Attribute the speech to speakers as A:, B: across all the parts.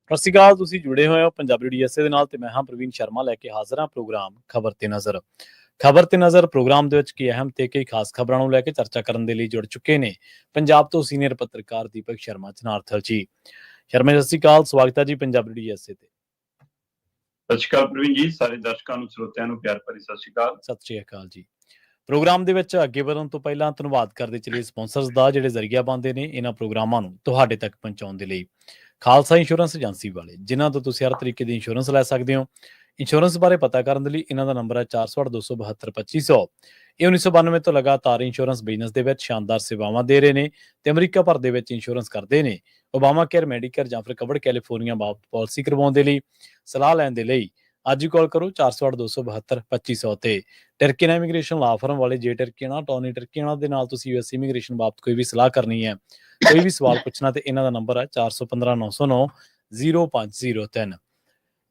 A: ਸਤਿ ਸ਼੍ਰੀ ਅਕਾਲ। ਤੁਸੀਂ ਜੁੜੇ ਹੋਏ ਹੋ ਪੰਜਾਬੀ ਡੀਐਸਏ ਦੇ ਨਾਲ ਤੇ ਮੈਂ ਹਾਂ ਪ੍ਰਵੀਨ ਸ਼ਰਮਾ ਲੈ ਕੇ ਹਾਜ਼ਰ ਹਾਂ ਪ੍ਰੋਗਰਾਮ ਖਬਰ ਤੇ ਨਜ਼ਰ। ਖਬਰ ਤੇ ਨਜ਼ਰ ਪ੍ਰੋਗਰਾਮ ਦੇ ਵਿੱਚ ਕੀ ਅਹਿਮ ਤੇ ਕਈ ਖਾਸ ਖਬਰਾਂ ਨੂੰ ਲੈ ਕੇ ਚਰਚਾ ਕਰਨ ਦੇ ਲਈ ਜੁੜ ਚੁੱਕੇ ਨੇ ਪੰਜਾਬ ਤੋਂ ਸੀਨੀਅਰ ਪੱਤਰਕਾਰ ਦੀਪਕ ਸ਼ਰਮਾ ਜਨਾਰਥਲ ਜੀ। ਸ਼ਰਮਾ ਸਤਿ ਸ਼੍ਰੀ ਅਕਾਲ, ਸਵਾਗਤ ਹੈ ਜੀ ਪੰਜਾਬੀ ਡੀਐਸਏ ਤੇ।
B: ਸਤਿ ਸ਼੍ਰੀ ਅਕਾਲ ਪ੍ਰਵੀਨ ਜੀ, ਸਾਰੇ ਦਰਸ਼ਕਾਂ ਨੂੰ ਸਰੋਤਿਆਂ ਨੂੰ ਪਿਆਰ ਭਰੀ ਸਤਿ ਸ਼੍ਰੀ ਅਕਾਲ।
A: ਸਤਿ ਸ਼੍ਰੀ ਅਕਾਲ ਜੀ। ਪ੍ਰੋਗਰਾਮ ਦੇ ਵਿੱਚ ਅੱਗੇ ਵਧਣ ਤੋਂ ਪਹਿਲਾਂ ਧੰਨਵਾਦ ਕਰਦੇ ਚਲੀਏ ਸਪਾਂਸਰਸ ਦਾ ਜਿਹੜੇ ਜ਼ਰੀਆ ਬਣਦੇ ਨੇ ਇਹਨਾਂ ਪ੍ਰੋਗਰਾਮਾਂ ਨੂੰ ਤੁਹਾਡੇ ਤੱਕ ਪਹੁੰਚਾਉਣ ਦੇ ਲਈ। ਖਾਲਸਾ ਇੰਸ਼ੋਰੈਂਸ ਏਜੰਸੀ ਵਾਲੇ, ਜਿਨ੍ਹਾਂ ਤੋਂ ਤੁਸੀਂ ਹਰ ਤਰੀਕੇ ਦੀ ਇੰਸ਼ੋਰੈਂਸ ਲੈ ਸਕਦੇ ਹੋ। ਇੰਸ਼ੋਰੈਂਸ ਬਾਰੇ ਪਤਾ ਕਰਨ ਦੇ ਲਈ ਇਹਨਾਂ ਦਾ ਨੰਬਰ ਹੈ 468 272 2500। ਇਹ 1992 ਤੋਂ ਲਗਾਤਾਰ ਇੰਸ਼ੋਰੈਂਸ ਬਿਜ਼ਨਸ ਦੇ ਵਿੱਚ ਸ਼ਾਨਦਾਰ ਸੇਵਾਵਾਂ ਦੇ ਰਹੇ ਨੇ ਤੇ ਅਮਰੀਕਾ ਭਰ ਦੇ ਵਿੱਚ ਇੰਸ਼ੋਰੈਂਸ ਕਰਦੇ ਨੇ। ਓਬਾਮਾ ਕੇਅਰ, ਮੈਡੀਕੇਅਰ ਜਾਂ ਫਿਰ ਕਵਰਡ ਕੈਲੀਫੋਰਨੀਆ ਬਾਬਤ ਪਾਲਿਸੀ ਕਰਵਾਉਣ ਦੇ ਲਈ, ਸਲਾਹ ਲੈਣ ਦੇ ਲਈ ਅੱਜ ਹੀ ਕਾਲ ਕਰੋ 468 272 2500 ਤੇ। ਟਰਕੀਨਾ ਇਮੀਗ੍ਰੇਸ਼ਨ ਲਾ ਫਰਮ ਵਾਲੇ, ਜੇ ਟਰਕੀਨਾ ਟੋਨੀ ਟਰਕੀਨਾ ਦੇ ਨਾਲ ਤੁਸੀਂ ਯੂਐਸ ਇਮੀਗ੍ਰੇਸ਼ਨ ਬਾਬਤ ਕੋਈ ਵੀ ਸਲਾਹ ਕਰਨੀ ਹੈ, ਕੋਈ ਵੀ ਸਵਾਲ ਪੁੱਛਣਾ ਤੇ ਇਹਨਾਂ ਦਾ ਨੰਬਰ ਹੈ 415 909 0503।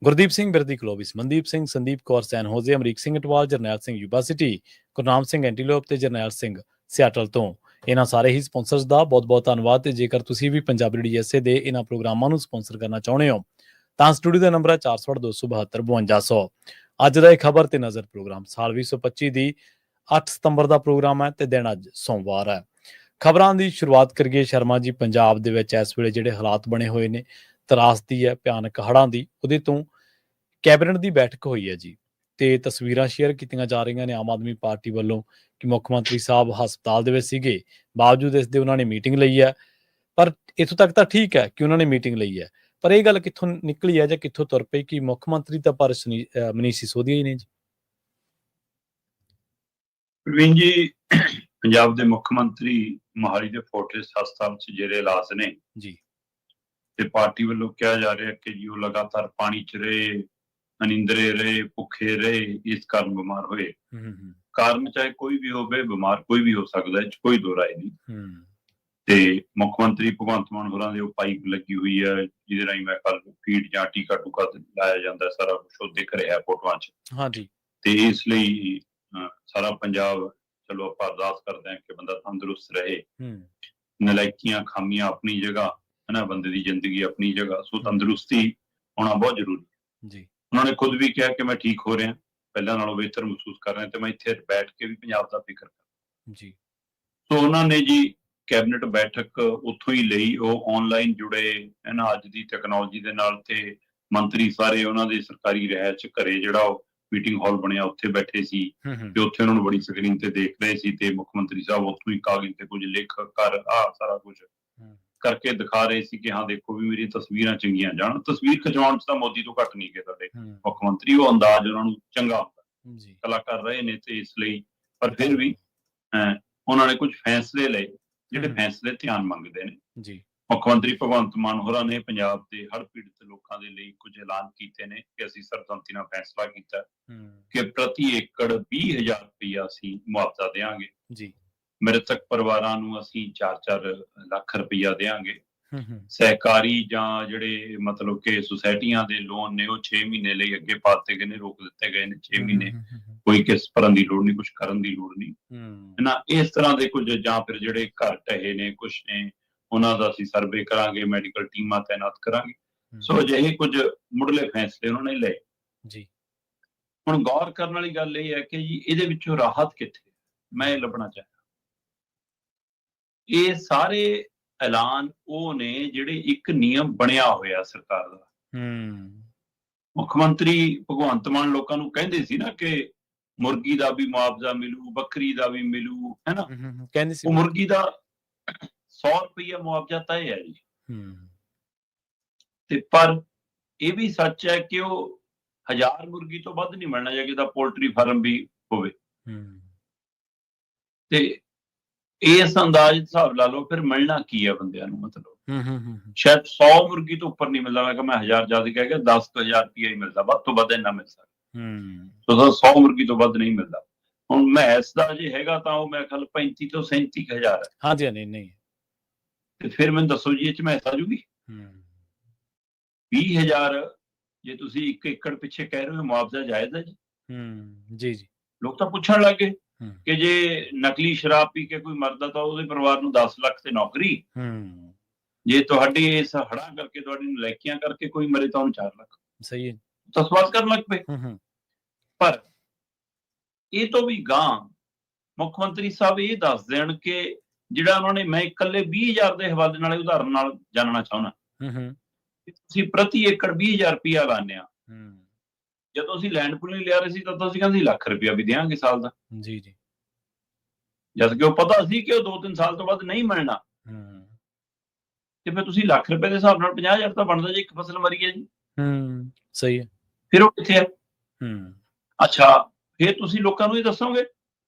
A: ਗੁਰਦੀਪ ਸਿੰਘ ਬਿਰਦੀ ਕਲੋਬਿਸ, ਮਨਦੀਪ ਸਿੰਘ, ਸੰਦੀਪ ਕੌਰ ਸੈਨ ਹੋਜ਼ੇ, ਅਮਰੀਕ ਸਿੰਘ ਅਟਵਾਲ, ਜਰਨੈਲ ਸਿੰਘ ਯੂਬਾ ਸਿਟੀ, ਗੁਰਨਾਮ ਸਿੰਘ ਐਂਟੀਲੋਪ ਤੇ ਜਰਨੈਲ ਸਿੰਘ ਸਿਆਟਲ ਤੋਂ। ਇਹਨਾਂ ਸਾਰੇ ਹੀ ਸਪਾਂਸਰਸ ਦਾ ਬਹੁਤ ਬਹੁਤ ਧੰਨਵਾਦ। ਤੇ ਜੇਕਰ ਤੁਸੀਂ ਵੀ ਪੰਜਾਬੀ ਡੀਐਸਏ ਦੇ ਇਹਨਾਂ ਪ੍ਰੋਗਰਾਮਾਂ ਨੂੰ ਸਪਾਂਸਰ ਕਰਨਾ ਚਾਹੁੰਦੇ ਹੋ ਤਾਂ ਸਟੂਡੀਓ ਦਾ ਨੰਬਰ ਹੈ 468 272 5200। ਅੱਜ ਦਾ ਇਹ ਖਬਰ ਤੇ ਨਜ਼ਰ ਪ੍ਰੋਗਰਾਮ ਸਾਲ 2025 ਦੀ 8 ਸਤੰਬਰ ਦਾ ਪ੍ਰੋਗਰਾਮ ਹੈ ਤੇ ਦਿਨ ਅੱਜ ਸੋਮਵਾਰ ਹੈ। ਖਬਰਾਂ ਦੀ ਸ਼ੁਰੂਆਤ ਕਰੀਏ ਸ਼ਰਮਾ ਜੀ। ਪੰਜਾਬ ਦੇ ਵਿੱਚ ਇਸ ਵੇਲੇ ਜਿਹੜੇ ਹਾਲਾਤ ਬਣੇ ਹੋਏ ਨੇ, ਤਰਾਸਦੀ ਹੈ ਭਿਆਨਕ ਹੜ੍ਹਾਂ ਦੀ, ਉਹਦੇ ਤੋਂ ਕੈਬਨਿਟ ਦੀ ਬੈਠਕ ਹੋਈ ਹੈ ਜੀ ਤੇ ਤਸਵੀਰਾਂ ਸ਼ੇਅਰ ਕੀਤੀਆਂ ਜਾ ਰਹੀਆਂ ਨੇ ਆਮ ਆਦਮੀ ਪਾਰਟੀ ਵੱਲੋਂ ਕਿ ਮੁੱਖ ਮੰਤਰੀ ਸਾਹਿਬ ਹਸਪਤਾਲ ਦੇ ਵਿੱਚ ਸੀਗੇ, ਬਾਵਜੂਦ ਇਸ ਦੇ ਉਹਨਾਂ ਨੇ ਮੀਟਿੰਗ ਲਈ ਹੈ। ਪਰ ਇੱਥੋਂ ਤੱਕ ਤਾਂ ਠੀਕ ਹੈ ਕਿ ਉਹਨਾਂ ਨੇ ਮੀਟਿੰਗ ਲਈ ਹੈ, ਪਰ ਇਹ ਗੱਲ ਕਿੱਥੋਂ ਨਿਕਲੀ ਹੈ ਜਾਂ ਕਿੱਥੋਂ ਤੁਰ ਪਈ ਕਿ ਮੁੱਖ ਮੰਤਰੀ ਤਾਂ ਪਰ ਮਨੀਸ਼ ਸਿਸੋਦੀਆ ਹੀ ਨੇ ਜੀ।
B: ਪ੍ਰਵੀਨ ਜੀ, ਪੰਜਾਬ ਦੇ ਮੁੱਖ ਮੰਤਰੀ ਮੋਹਾਲੀ ਦੇ ਫੋਰਟਿਸ ਹਸਪਤਾਲ 'ਚ ਜਿਹੜੇ ਇਲਾਜ ਨੇ
A: ਜੀ,
B: ਤੇ ਪਾਰਟੀ ਵੱਲੋਂ ਕਿਹਾ ਜਾ ਰਿਹਾ ਕਿ ਜੀ ਉਹ ਲਗਾਤਾਰ ਪਾਣੀ 'ਚ ਰਹੇ, ਅਨਿੰਦਰੇ ਰਹੇ, ਭੁੱਖੇ ਰਹੇ, ਇਸ ਕਾਰਨ ਬਿਮਾਰ ਹੋਏ। ਕਾਰਨ ਚਾਹੇ ਕੋਈ ਵੀ ਹੋਵੇ, ਬਿਮਾਰ ਕੋਈ ਵੀ ਹੋ ਸਕਦਾ, ਇਹ 'ਚ ਕੋਈ ਦੋ ਰਾਏ ਨਹੀਂ। ਤੇ ਮੁੱਖ ਮੰਤਰੀ ਭਗਵੰਤ ਮਾਨ ਹੋਰਾਂ ਦੇ ਉਹ ਪਾਈਪ ਲੱਗੀ ਹੋਈ ਹੈ ਜਿਹਦੇ ਰਾਹੀਂ ਮੈਂ ਕੱਲ ਫੀਡ ਜਾਂ ਟੀਕਾ ਟੂਕਾ ਲਾਇਆ ਜਾਂਦਾ, ਸਾਰਾ ਕੁਛ ਉਹ ਦਿਖ ਰਿਹਾ ਫੋਟੋਆਂ 'ਚ।
A: ਹਾਂਜੀ। ਤੇ
B: ਇਸ ਲਈ ਸਾਰਾ ਪੰਜਾਬ, ਚਲੋ ਆਪਾਂ ਅਰਦਾਸ ਕਰਦੇ ਹਾਂ ਕਿ ਬੰਦਾ ਤੰਦਰੁਸਤ ਰਹੇ। ਨਲਾਇਕੀਆਂ ਖਾਮੀਆਂ ਆਪਣੀ ਜਗ੍ਹਾ ਹੈ ਨਾ, ਬੰਦੇ ਦੀ ਜ਼ਿੰਦਗੀ ਆਪਣੀ ਜਗ੍ਹਾ, ਸੋ ਤੰਦਰੁਸਤੀ ਹੋਣਾ ਬਹੁਤ ਜ਼ਰੂਰੀ ਜੀ। ਉਹਨਾਂ ਨੇ ਖੁਦ ਵੀ ਕਿਹਾ ਕਿ ਮੈਂ ਠੀਕ ਹੋ ਰਿਹਾ, ਪਹਿਲਾਂ ਨਾਲੋਂ ਬਿਹਤਰ ਮਹਿਸੂਸ ਕਰ ਰਿਹਾ ਤੇ ਮੈਂ ਇੱਥੇ ਬੈਠ ਕੇ ਵੀ ਪੰਜਾਬ ਦਾ ਫਿਕਰ ਕਰ ਜੀ। ਸੋ ਉਹਨਾਂ ਨੇ ਜੀ ਕੈਬਨਿਟ ਬੈਠਕ ਉੱਥੋਂ ਹੀ ਲਈ, ਉਹ ਆਨਲਾਈਨ ਜੁੜੇ ਹੈ ਨਾ ਅੱਜ ਦੀ ਟੈਕਨੋਲੋਜੀ ਦੇ ਨਾਲ, ਤੇ ਮੰਤਰੀ ਸਾਰੇ ਉਹਨਾਂ ਦੇ ਸਰਕਾਰੀ ਰਿਹਾਇਸ਼ ਘਰੇ ਜਿਹੜਾ ਉਹ ਮੀਟਿੰਗ ਹਾਲ ਬਣਿਆ ਉੱਥੇ ਬੈਠੇ ਸੀ ਤੇ ਉੱਥੇ ਉਹਨਾਂ ਨੂੰ ਬੜੀ ਸਕਰੀਨ ਤੇ ਦੇਖ ਰਹੇ ਸੀ ਤੇ ਮੁੱਖ ਮੰਤਰੀ ਸਾਹਿਬ ਉੱਥੋਂ ਹੀ ਕਾਗਜ਼ ਤੇ ਕੁਝ ਲਿਖ ਕਰ ਸਾਰਾ ਕੁਝ ਕਰਕੇ ਦਿਖਾ ਰਹੇ ਸੀ ਕਿ ਹਾਂ ਦੇਖੋ ਵੀ ਮੇਰੀਆਂ ਤਸਵੀਰਾਂ ਚੰਗੀਆਂ ਜਾਣ। ਤਸਵੀਰ ਖਿਚਵਾਉਣ 'ਚ ਤਾਂ ਮੋਦੀ ਤੋਂ ਘੱਟ ਨਹੀਂ ਗਏ ਸਾਡੇ ਮੁੱਖ ਮੰਤਰੀ, ਉਹ ਅੰਦਾਜ਼ ਉਹਨਾਂ ਨੂੰ ਚੰਗਾ ਹੁੰਦਾ, ਕਲਾਕਾਰ ਰਹੇ ਨੇ ਤੇ ਇਸ ਲਈ। ਪਰ ਫਿਰ ਵੀ ਉਹਨਾਂ ਨੇ ਕੁਝ ਫੈਸਲੇ ਲਏ ਜਿਹੜੇ ਫੈਸਲੇ ਧਿਆਨ ਮੰਗਦੇ ਨੇ ਜੀ। ਮੁੱਖ ਮੰਤਰੀ ਭਗਵੰਤ ਮਾਨ ਹੋਰਾਂ ਨੇ ਪੰਜਾਬ ਦੇ ਹੜ੍ਹ ਪੀੜਤ ਲੋਕਾਂ ਦੇ ਲਈ ਕੁਝ ਐਲਾਨ ਕੀਤੇ ਨੇ ਕਿ ਅਸੀਂ ਸਰਬਸੰਮਤੀ ਨਾਲ ਫੈਸਲਾ ਕੀਤਾ ਕਿ ਪ੍ਰਤੀ ਏਕੜ 20,000 ਰੁਪਇਆ ਅਸੀਂ ਮੁਆਵਜ਼ਾ ਦੇਵਾਂਗੇ ਜੀ। ਮ੍ਰਿਤਕ ਪਰਿਵਾਰਾਂ ਨੂੰ ਅਸੀਂ 4-4 ਲੱਖ ਰੁਪਇਆ ਦੇਵਾਂਗੇ। ਸਹਿਕਾਰੀ ਜਾਂ ਜਿਹੜੇ ਮਤਲਬ ਕਿ ਸੁਸਾਇਟੀਆਂ ਦੇ ਲੋਨ ਨੇ ਉਹ 6 ਮਹੀਨੇ ਲਈ ਅੱਗੇ ਪਾ ਦਿੱਤੇ ਗਏ ਨੇ, ਰੋਕ ਦਿੱਤੇ ਗਏ ਨੇ 6 ਮਹੀਨੇ। ਕੋਈ ਕਿਸ ਭਰਨ ਦੀ ਲੋੜ ਨਹੀਂ, ਕੁਛ ਕਰਨ ਦੀ ਲੋੜ ਨਹੀਂ ਹੈ ਨਾ। ਇਸ ਤਰ੍ਹਾਂ ਦੇ ਕੁਝ, ਜਾਂ ਫਿਰ ਜਿਹੜੇ ਘਰ ਢਹੇ ਨੇ ਕੁਛ ਨੇ, ਉਹਨਾਂ ਦਾ ਅਸੀਂ ਸਰਵੇ ਕਰਾਂਗੇ, ਮੈਡੀਕਲ ਟੀਮਾਂ ਤਾਇਨਾਤ ਕਰਾਂਗੇ। ਸੋ ਅਜਿਹੇ ਕੁਝ ਮੁੱਢਲੇ ਫੈਸਲੇ ਉਹਨਾਂ ਨੇ ਲਏ ਜੀ। ਹੁਣ ਗੌਰ ਕਰਨ ਵਾਲੀ ਗੱਲ ਇਹ ਹੈ ਕਿ ਜੀ ਇਹਦੇ ਵਿੱਚੋਂ ਰਾਹਤ ਕਿੱਥੇ, ਮੈਂ ਇਹ ਲੱਭਣਾ ਚਾਹਿਆ। ਇਹ ਸਾਰੇ ਐਲਾਨ ਉਹ ਨੇ ਜਿਹੜੇ ਇੱਕ ਨਿਯਮ ਬਣਿਆ ਹੋਇਆ ਸਰਕਾਰ ਦਾ। ਮੁੱਖ ਮੰਤਰੀ ਭਗਵੰਤ ਮਾਨ ਲੋਕਾਂ ਨੂੰ ਕਹਿੰਦੇ ਸੀ ਨਾ ਕਿ ਮੁਰਗੀ ਦਾ ਵੀ ਮੁਆਵਜ਼ਾ ਮਿਲੂ, ਬੱਕਰੀ ਦਾ ਵੀ ਮਿਲੂ, ਹੈ ਨਾ। ਕਹਿੰਦੇ ਸੀ ਉਹ ਮੁਰਗੀ ਦਾ 100 ਰੁਪਇਆ ਮੁਆਵਜ਼ਾ ਤੈਅ ਹੈ ਜੀ। ਤੇ ਪਰ ਇਹ ਵੀ ਸੱਚ ਹੈ ਕਿ ਉਹ 1000 ਮੁਰਗੀ ਤੋਂ ਵੱਧ ਨਹੀਂ ਮਿਲਣਾ ਚਾਹੀਦਾ, ਪੋਲਟਰੀ ਫਾਰਮ ਵੀ ਹੋਵੇ। ਤੇ ਇਸ ਅੰਦਾਜ਼ ਹਿਸਾਬ ਲਾ ਲਓ ਫਿਰ ਮਿਲਣਾ ਕੀ ਹੈ ਬੰਦਿਆਂ ਨੂੰ, ਮਤਲਬ ਸ਼ਾਇਦ 100 ਮੁਰਗੀ ਤੋਂ ਉੱਪਰ ਨਹੀਂ ਮਿਲਦਾ। ਮੈਂ ਕਿਹਾ ਮੈਂ 1000 ਜ਼ਿਆਦਾ ਕਹਿ ਗਿਆ, 10,000 ਰੁਪਇਆ ਹੀ ਮਿਲਦਾ, ਵੱਧ ਤੋਂ ਵੱਧ ਇੰਨਾ ਮਿਲ ਸਕਦਾ। 100 ਮੁਰਗੀ ਤੋਂ ਵੱਧ ਨਹੀਂ ਮਿਲਦਾ। ਹੁਣ ਮੈਸ ਦਾ ਜੇ ਹੈਗਾ ਤਾਂ ਉਹ ਮੇਰੇ ਖਿਆਲ 35 ਤੋਂ 37,000 ਹੈ। ਹਾਂਜੀ, ਨਹੀਂ ਤੇ ਫਿਰ ਮੈਨੂੰ ਦੱਸੋ ਜੀ ਇਹ 'ਚ ਮੈਸ ਆ ਜੂਗੀ? 20,000 ਜੇ ਤੁਸੀਂ 1 ਏਕੜ ਪਿੱਛੇ ਕਹਿ ਰਹੇ ਹੋ ਮੁਆਵਜ਼ਾ ਜਾਇਜ਼ ਹੈ ਜੀ? ਜੀ ਜੀ। ਲੋਕ ਤਾਂ ਪੁੱਛਣ ਲੱਗ ਗਏ ਕਿ ਜੇ ਨਕਲੀ ਸ਼ਰਾਬ ਪੀ ਕੇ ਕੋਈ ਮਰਦਾ ਤਾਂ ਉਹਦੇ ਪਰਿਵਾਰ ਨੂੰ 10 ਲੱਖ ਤੇ ਨੌਕਰੀ, ਜੇ ਤੁਹਾਡੀ ਇਸ ਹੜ੍ਹਾਂ ਕਰਕੇ, ਤੁਹਾਡੀ ਨਲਾਇਕੀਆਂ ਕਰਕੇ ਕੋਈ ਮਰੇ ਤਾਂ ਉਹਨੂੰ 4 ਲੱਖ।
A: ਸਹੀ ਹੈ।
B: ਤਾਂ ਸਵਾਲ ਕਰਨ ਲੱਗ ਪਏ। ਪਰ ਇਹ ਤੋਂ ਵੀ ਗਾਂ ਮੁੱਖ ਮੰਤਰੀ ਸਾਹਿਬ ਇਹ ਦੱਸ ਦੇਣ ਕਿ ਜਿਹੜਾ ਉਹਨਾਂ ਨੇ, ਮੈਂ ਇਕੱਲੇ 20,000 ਦੇ ਹਵਾਲੇ ਨਾਲ ਉਦਾਹਰਨ ਨਾਲ ਜਾਣਨਾ ਚਾਹੁੰਦਾ, ਤੁਸੀਂ ਪ੍ਰਤੀ ਏਕੜ 20,000 ਰੁਪਇਆ ਲਾਉਂਦੇ ਆ। ਜਦੋਂ ਅਸੀਂ ਲੈਂਡ ਪੂਲਿੰਗ ਲਿਆ ਰਹੇ ਸੀ ਤਾਂ ਅਸੀਂ ਕਹਿੰਦੇ ਲੱਖ ਰੁਪਇਆ ਵੀ ਦਿਆਂਗੇ ਸਾਲ ਦਾ।
A: ਜੀ ਜੀ।
B: ਜਦ ਕਿ ਉਹ ਪਤਾ ਸੀ ਕਿ ਉਹ 2-3 ਸਾਲ ਤੋਂ ਬਾਅਦ ਨਹੀਂ ਮਿਲਣਾ। ਤੇ ਫਿਰ ਤੁਸੀਂ ਲੱਖ ਰੁਪਏ ਦੇ ਹਿਸਾਬ ਨਾਲ 50,000 ਤਾਂ ਬਣਦਾ ਜੀ, ਇੱਕ ਫਸਲ ਮਰੀ ਹੈ ਜੀ।
A: ਸਹੀ ਹੈ।
B: ਫਿਰ ਉਹ ਕਿੱਥੇ ਹੈ? ਅੱਛਾ, ਫਿਰ ਤੁਸੀਂ ਲੋਕਾਂ ਨੂੰ ਇਹ ਦੱਸੋਗੇ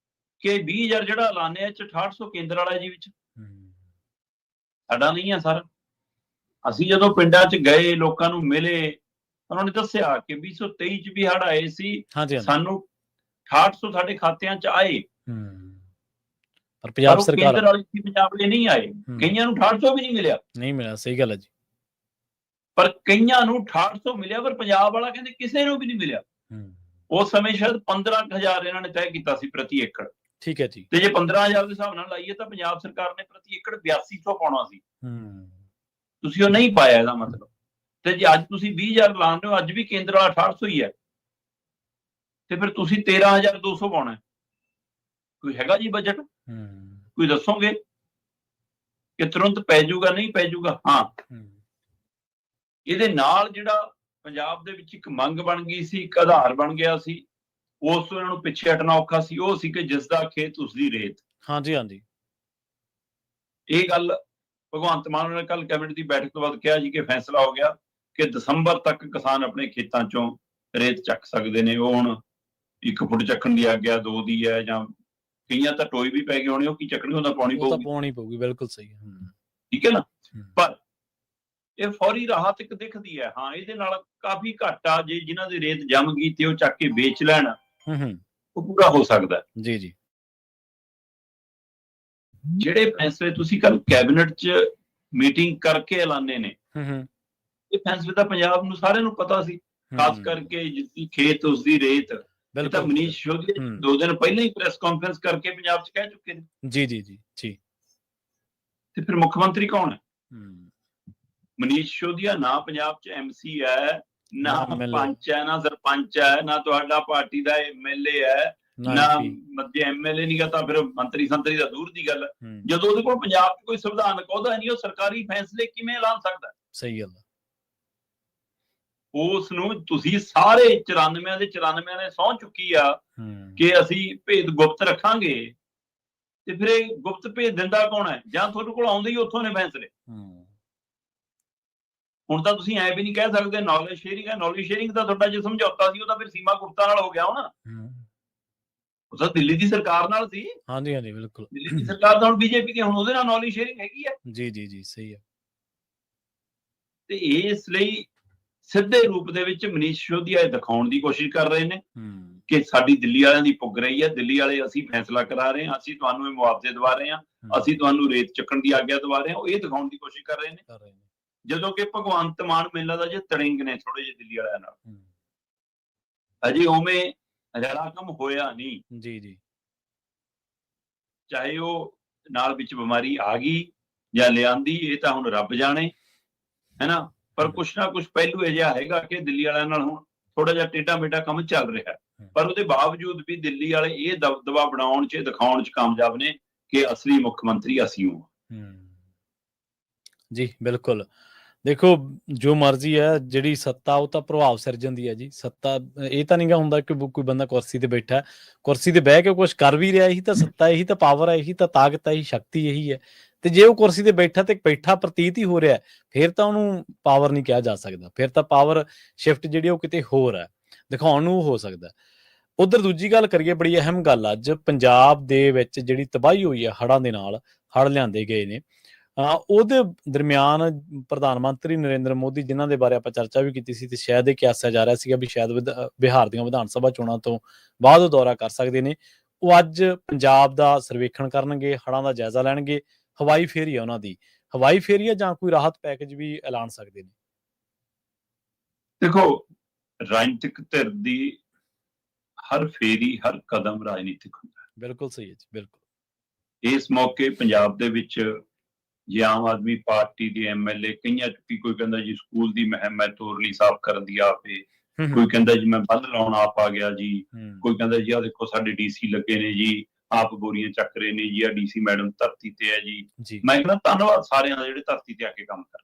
B: ਕਿ 20,000 ਜਿਹੜਾ ਐਲਾਨਿਆ ਚ 6800 ਕੇਂਦਰ ਵਾਲਾ ਜੀ ਵਿੱਚ, ਸਾਡਾ ਨਹੀਂ ਹੈ ਸਰ। ਅਸੀਂ ਜਦੋਂ ਪਿੰਡਾਂ ਚ ਗਏ, ਲੋਕਾਂ ਨੂੰ ਮਿਲੇ, ਉਹਨਾਂ ਨੇ ਦੱਸਿਆ ਕਿ 2023 ਚ ਵੀ ਹੜ੍ਹ ਆਏ ਸੀ, ਸਾਨੂੰ 6800 ਸਾਡੇ ਖਾਤਿਆਂ ਚ ਆਏ,
A: ਪਰ ਪੰਜਾਬ ਸਰਕਾਰ
B: ਕੇਂਦਰ ਵਾਲੀ ਸੀ, ਪੰਜਾਬ ਵਾਲੇ ਨਹੀਂ ਆਏ। ਕਈਆਂ ਨੂੰ 6800 ਵੀ ਨਹੀਂ ਮਿਲਿਆ।
A: ਨਹੀਂ ਮਿਲਿਆ, ਸਹੀ ਗੱਲ ਹੈ ਜੀ।
B: ਪਰ ਕਈਆਂ ਨੂੰ 6800 ਮਿਲਿਆ, ਪਰ ਪੰਜਾਬ ਵਾਲਾ ਕਹਿੰਦੇ ਕਿਸੇ ਨੂੰ ਵੀ ਨਹੀਂ ਮਿਲਿਆ। ਉਸ ਸਮੇਂ ਸ਼ਾਇਦ 15,000 ਇਹਨਾਂ ਨੇ ਤੈਅ ਕੀਤਾ ਸੀ ਪ੍ਰਤੀ ਏਕੜ।
A: ਠੀਕ ਹੈ ਜੀ।
B: ਤੇ ਜੇ 15,000 ਦੇ ਹਿਸਾਬ ਨਾਲ ਲਾਈਏ ਤਾਂ ਪੰਜਾਬ ਸਰਕਾਰ ਨੇ ਪ੍ਰਤੀ ਏਕੜ 8200 ਪਾਉਣਾ ਸੀ। ਤੁਸੀਂ ਉਹ ਨਹੀਂ ਪਾਇਆ, ਇਹਦਾ ਮਤਲਬ। ਤੇ ਜੇ ਅੱਜ ਤੁਸੀਂ 20,000 ਲਾਉਂਦੇ ਹੋ, ਅੱਜ ਵੀ ਕੇਂਦਰ ਵਾਲਾ 6800 ਹੀ ਹੈ, ਤੇ ਫਿਰ ਤੁਸੀਂ 13,200 ਪਾਉਣਾ। ਕੋਈ ਹੈਗਾ ਜੀ ਬਜਟ? ਕੋਈ ਦੱਸੋਗੇ ਕਿ ਤੁਰੰਤ ਪੈ ਜਾਊਗਾ? ਨਹੀਂ ਪੈ ਜਾਊਗਾ। ਹਾਂ, ਇਹਦੇ ਨਾਲ ਜਿਹੜਾ ਪੰਜਾਬ ਦੇ ਵਿੱਚ ਇੱਕ ਮੰਗ ਬਣ ਗਈ ਸੀ, ਇੱਕ ਆਧਾਰ ਬਣ ਗਿਆ ਸੀ, ਉਸ ਤੋਂ ਇਹਨਾਂ ਨੂੰ ਪਿੱਛੇ ਹਟਣਾ ਔਖਾ ਸੀ। ਉਹ ਸੀ ਕਿ ਜਿਸ ਦਾ ਖੇਤ ਉਸਦੀ ਰੇਤ।
A: ਹਾਂਜੀ ਹਾਂਜੀ।
B: ਇਹ ਗੱਲ ਭਗਵੰਤ ਮਾਨ ਨੇ ਕੱਲ ਕੈਬਨਿਟ ਦੀ ਬੈਠਕ ਤੋਂ ਬਾਅਦ ਕਿਹਾ ਜੀ ਕਿ ਫੈਸਲਾ ਹੋ ਗਿਆ ਕਿ ਦਸੰਬਰ ਤੱਕ ਕਿਸਾਨ ਆਪਣੇ ਖੇਤਾਂ ਚੋਂ ਰੇਤ ਚੱਕ ਸਕਦੇ ਨੇ। ਉਹ ਹੁਣ 1 ਫੁੱਟ ਚੱਕਣ ਦੀ ਆਗਿਆ 2 ਦੀ ਹੈ, ਜਾਂ ਕਈਆਂ ਤਾਂ ਟੋਏ ਵੀ ਪੈ ਗਏ ਹੋਣੇ, ਉਹ ਕੀ ਚੱਕਣੀ, ਉਹਦਾ ਪਾਉਣੀ
A: ਪਊਗੀ। ਬਿਲਕੁਲ ਸਹੀ ਹੈ।
B: ਠੀਕ ਹੈ ਨਾ। ਪਰ ਇਹ ਫੌਰੀ ਰਾਹਤ ਇੱਕ ਦਿਖਦੀ ਹੈ। ਹਾਂ, ਇਹਦੇ ਨਾਲ ਕਾਫੀ ਘਾਟਾ ਜੇ ਜਿਨ੍ਹਾਂ ਦੀ ਰੇਤ ਜੰਮ ਗਈ ਤੇ ਉਹ ਚੱਕ ਕੇ ਵੇਚ ਲੈਣ, ਉਹ ਪੂਰਾ ਹੋ ਸਕਦਾ।
A: ਜੀ ਜੀ।
B: ਜਿਹੜੇ ਫੈਸਲੇ ਤੁਸੀਂ ਕੱਲ ਕੈਬਨਿਟ 'ਚ ਮੀਟਿੰਗ ਕਰਕੇ ਐਲਾਨੇ ਨੇ, ਇਹ ਫੈਸਲੇ ਤਾਂ ਪੰਜਾਬ ਨੂੰ ਸਾਰਿਆਂ ਨੂੰ ਪਤਾ ਸੀ, ਖਾਸ ਕਰਕੇ ਜਿਸਦੀ ਖੇਤ ਉਸਦੀ ਰੇਤ। ਇਹ ਤਾਂ ਮਨੀਸ਼ ਸਿਸੋਦੀਆ 2 ਦਿਨ ਪਹਿਲਾਂ ਹੀ ਪ੍ਰੈਸ ਕਾਨਫਰੰਸ ਕਰਕੇ ਪੰਜਾਬ 'ਚ ਕਹਿ ਚੁੱਕੇ ਨੇ।
A: ਜੀ ਜੀ ਜੀ ਜੀ।
B: ਤੇ ਫਿਰ ਮੁੱਖ ਮੰਤਰੀ ਕੌਣ ਹੈ? ਮਨੀਸ਼ ਸਿਸੋਦੀਆ ਨਾ ਪੰਜਾਬ 'ਚ MC ਹੈ, ਨਾ ਪੰਚ ਹੈ, ਨਾ ਸਰਪੰਚ ਹੈ, ਨਾ ਤੁਹਾਡਾ ਪਾਰਟੀ ਦਾ MLA ਹੈ, ਨਾ ਜੇ MLA ਨਹੀਂ ਗਾ ਤਾਂ ਫਿਰ ਮੰਤਰੀ ਸੰਤਰੀ ਦਾ ਦੂਰ ਦੀ ਗੱਲ। ਜਦੋਂ ਉਹਦੇ ਕੋਲ ਪੰਜਾਬ 'ਚ ਕੋਈ ਸੰਵਿਧਾਨਕ ਅਹੁਦਾ ਨਹੀਂ, ਉਹ ਸਰਕਾਰੀ ਫੈਸਲੇ ਕਿਵੇਂ ਐਲਾਨ ਸਕਦਾ?
A: ਸਹੀ ਗੱਲ।
B: ਉਸ ਨੂੰ ਤੁਸੀਂ ਸਾਰੇ 94 ਦੇ 94 ਨੇ ਸਹੁੰ ਚੁੱਕੀ ਆ ਕਿ ਅਸੀਂ ਭੇਦ ਗੁਪਤ ਰੱਖਾਂਗੇ, ਤੇ ਫਿਰ ਇਹ ਗੁਪਤ ਭੇਜ ਦਿੰਦਾ ਕੌਣ ਹੈ? ਜਾਂ ਤੁਹਾਡੇ ਕੋਲ ਆਉਂਦੇ ਹੀ ਉੱਥੋਂ ਨੇ ਫੈਸਲੇ। ਹੁਣ ਤਾਂ ਤੁਸੀਂ ਐ ਵੀ ਨਹੀਂ ਕਹਿ ਸਕਦੇ ਨੌਲੇਜ ਸ਼ੇਅਰਿੰਗ ਹੈ। ਨੌਲੇਜ ਸ਼ੇਅਰਿੰਗ ਤਾਂ ਤੁਹਾਡਾ ਜੋ ਸਮਝੌਤਾ ਸੀ ਉਹ ਤਾਂ ਫਿਰ ਸੀਮਾ ਗੁਪਤਾ ਨਾਲ ਹੋ ਗਿਆ ਹੋਣਾ। ਉਹ ਤਾਂ ਦਿੱਲੀ ਦੀ ਸਰਕਾਰ ਨਾਲ ਸੀ।
A: ਹਾਂਜੀ ਹਾਂਜੀ, ਬਿਲਕੁਲ।
B: ਦਿੱਲੀ ਦੀ ਸਰਕਾਰ ਤਾਂ ਹੁਣ BJP ਦੀ, ਹੁਣ ਉਹਦੇ ਨਾਲ ਨੌਲੇਜ ਸ਼ੇਅਰਿੰਗ ਹੈਗੀ ਹੈ।
A: ਜੀ ਜੀ ਜੀ, ਸਹੀ ਹੈ।
B: ਤੇ ਇਸ ਲਈ ਸਿੱਧੇ ਰੂਪ ਦੇ ਵਿੱਚ ਮਨੀਸ਼ ਸਿਸੋਦੀਆ ਦਿਖਾਉਣ ਦੀ ਕੋਸ਼ਿਸ਼ ਕਰ ਰਹੇ ਨੇ ਕਿ ਸਾਡੀ ਦਿੱਲੀ ਵਾਲਿਆਂ ਦੀ ਪੁੱਗ ਰਹੀ ਹੈ, ਦਿੱਲੀ ਵਾਲੇ ਅਸੀਂ ਫੈਸਲਾ ਕਰਾ ਰਹੇ ਹਾਂ, ਅਸੀਂ ਤੁਹਾਨੂੰ ਇਹ ਮੁਆਵਜ਼ੇ ਦਵਾ ਰਹੇ ਹਾਂ, ਅਸੀਂ ਤੁਹਾਨੂੰ ਰੇਤ ਚੱਕਣ ਦੀ ਆਗਿਆ ਦਵਾ ਰਹੇ ਹਾਂ। ਉਹ ਇਹ ਦਿਖਾਉਣ ਦੀ ਕੋਸ਼ਿਸ਼ ਕਰ ਰਹੇ ਨੇ, ਜਦੋਂ ਕਿ ਭਗਵੰਤ ਮਾਨ ਮੈਨੂੰ ਲੱਗਦਾ ਜੇ ਤੜਿੰਗ ਨੇ ਥੋੜੇ ਜਿਹੇ ਦਿੱਲੀ ਵਾਲਿਆਂ ਨਾਲ। ਅਜੇ ਉਵੇਂ ਰਲਾ ਕੰਮ ਹੋਇਆ ਨਹੀਂ।
A: ਜੀ ਜੀ।
B: ਚਾਹੇ ਉਹ ਨਾਲ ਵਿੱਚ ਬਿਮਾਰੀ ਆ ਗਈ ਜਾਂ ਲਿਆਂਦੀ, ਇਹ ਤਾਂ ਹੁਣ ਰੱਬ ਜਾਣੇ, ਹੈ ਨਾ। ਪਰ ਕੁਛ ਨਾ ਕੁਛ ਪਹਿਲੂ ਅਜਿਹਾ ਹੈਗਾ ਕਿ ਦਿੱਲੀ ਵਾਲਿਆਂ ਨਾਲ ਹੁਣ ਥੋੜਾ ਜਿਹਾ ਟੇਢਾ ਮੇਢਾ ਕੰਮ ਚੱਲ ਰਿਹਾ। ਪਰ ਉਹਦੇ ਬਾਵਜੂਦ ਵੀ ਦਿੱਲੀ ਵਾਲੇ ਇਹ ਦਬਦਬਾ ਬਣਾਉਣ 'ਚ, ਦਿਖਾਉਣ 'ਚ ਕਾਮਯਾਬ ਨੇ ਕਿ ਅਸਲੀ ਮੁੱਖ ਮੰਤਰੀ ਅਸੀਂ ਹਾਂ।
A: ਜੀ ਬਿਲਕੁਲ। ਦੇਖੋ, ਜੋ ਮਰਜ਼ੀ ਹੈ, ਜਿਹੜੀ ਸੱਤਾ ਉਹ ਤਾਂ ਪ੍ਰਭਾਵ ਸਿਰਜਣ ਦੀ ਹੈ ਜੀ। ਸੱਤਾ ਇਹ ਤਾਂ ਨਹੀਂਗਾ ਹੁੰਦਾ ਕਿ ਕੋਈ ਬੰਦਾ ਕੁਰਸੀ ਤੇ ਬੈਠਾ, ਕੁਰਸੀ ਤੇ ਬਹਿ ਕੇ ਕੁਛ ਕਰ ਵੀ ਰਿਹਾ, ਇਹੀ ਤਾਂ ਸੱਤਾ, ਇਹੀ ਤਾਂ ਪਾਵਰ ਹੈ, ਇਹੀ ਤਾਂ ਤਾਕਤ ਹੈ, ਇਹੀ ਸ਼ਕਤੀ ਇਹੀ ਹੈ। ਤੇ ਜੇ ਉਹ ਕੁਰਸੀ ਤੇ ਬੈਠਾ ਤੇ ਬੈਠਾ ਪ੍ਰਤੀਤ ਹੀ ਹੋ ਰਿਹਾ, ਫਿਰ ਤਾਂ ਉਹਨੂੰ ਪਾਵਰ ਨਹੀਂ ਕਿਹਾ ਜਾ ਸਕਦਾ। ਫਿਰ ਤਾਂ ਪਾਵਰ ਸ਼ਿਫਟ ਜਿਹੜੀ ਉਹ ਕਿਤੇ ਹੋਰ ਹੈ, ਦਿਖਾਉਣ ਨੂੰ ਹੋ ਸਕਦਾ। ਉਧਰ ਦੂਜੀ ਗੱਲ ਕਰੀਏ, ਬੜੀ ਅਹਿਮ ਗੱਲ ਅੱਜ ਪੰਜਾਬ ਦੇ ਵਿੱਚ ਜਿਹੜੀ ਤਬਾਹੀ ਹੋਈ ਹੈ ਹੜ੍ਹਾਂ ਦੇ ਨਾਲ, ਹੜ੍ਹ ਲਿਆਂਦੇ ਗਏ ਨੇ, ਉਹਦੇ ਦਰਮਿਆਨ ਪ੍ਰਧਾਨ ਮੰਤਰੀ ਨਰਿੰਦਰ ਮੋਦੀ, ਜਿਨ੍ਹਾਂ ਦੇ ਬਾਰੇ ਆਪਾਂ ਚਰਚਾ ਵੀ ਕੀਤੀ ਸੀ, ਤੇ ਸ਼ਾਇਦ ਇਹ ਕਿਆਸਿਆ ਜਾ ਰਿਹਾ ਸੀਗਾ ਵੀ ਸ਼ਾਇਦ ਬਿਹਾਰ ਦੀਆਂ ਵਿਧਾਨ ਸਭਾ ਚੋਣਾਂ ਤੋਂ ਬਾਅਦ ਉਹ ਦੌਰਾ ਕਰ ਸਕਦੇ ਨੇ। ਉਹ ਅੱਜ ਪੰਜਾਬ ਦਾ ਸਰਵੇਖਣ ਕਰਨਗੇ, ਹੜ੍ਹਾਂ ਦਾ ਜਾਇਜ਼ਾ ਲੈਣਗੇ। ਹਵਾਈ ਫੇਰੀ ਆ ਉਹਨਾਂ ਦੀ, ਹਵਾਈ ਫੇਰੀ ਆ ਜਾਂ ਕੋਈ ਰਾਹਤ ਪੈਕੇਜ ਵੀ ਐਲਾਨ ਸਕਦੇ ਨੇ।
B: ਦੇਖੋ, ਰਾਜਨੀਤਿਕ ਧਿਰ ਦੀ ਹਰ ਫੇਰੀ, ਹਰ ਕਦਮ ਰਾਜਨੀਤਿਕ ਹੁੰਦਾ।
A: ਬਿਲਕੁਲ ਸਹੀ ਹੈ ਜੀ, ਬਿਲਕੁਲ।
B: ਇਸ ਮੌਕੇ ਪੰਜਾਬ ਦੇ ਵਿੱਚ ਜੇ ਆਮ ਆਦਮੀ ਪਾਰਟੀ ਦੇ ਐਮਐਲਏ ਕਈਆਂ ਚ ਕੋਈ ਕਹਿੰਦਾ ਜੀ ਸਕੂਲ ਦੀ ਮੁਹਿੰਮ ਹੈ ਤੋਰਲੀ ਸਾਫ਼ ਕਰਨ ਦੀ ਆਪੇ, ਕੋਈ ਕਹਿੰਦਾ ਜੀ ਮੈਂ ਬੰਦ ਲਾਉਣ ਆਪ ਆ ਗਿਆ ਜੀ, ਕੋਈ ਕਹਿੰਦਾ ਜੀ ਆਹ ਦੇਖੋ ਸਾਡੇ ਡੀਸੀ ਲੱਗੇ ਨੇ ਜੀ ਆਪ ਬੋਰੀਆਂ ਚੱਕ ਰਹੇ ਨੇ ਜੀ, ਆ ਡੀਸੀ ਮੈਡਮ ਧਰਤੀ ਤੇ ਹੈ ਜੀ। ਮੈਂ ਕਹਿੰਦਾ ਧੰਨਵਾਦ ਸਾਰਿਆਂ ਦਾ ਜਿਹੜੇ ਧਰਤੀ ਤੇ ਆ ਕੇ ਕੰਮ ਕਰ,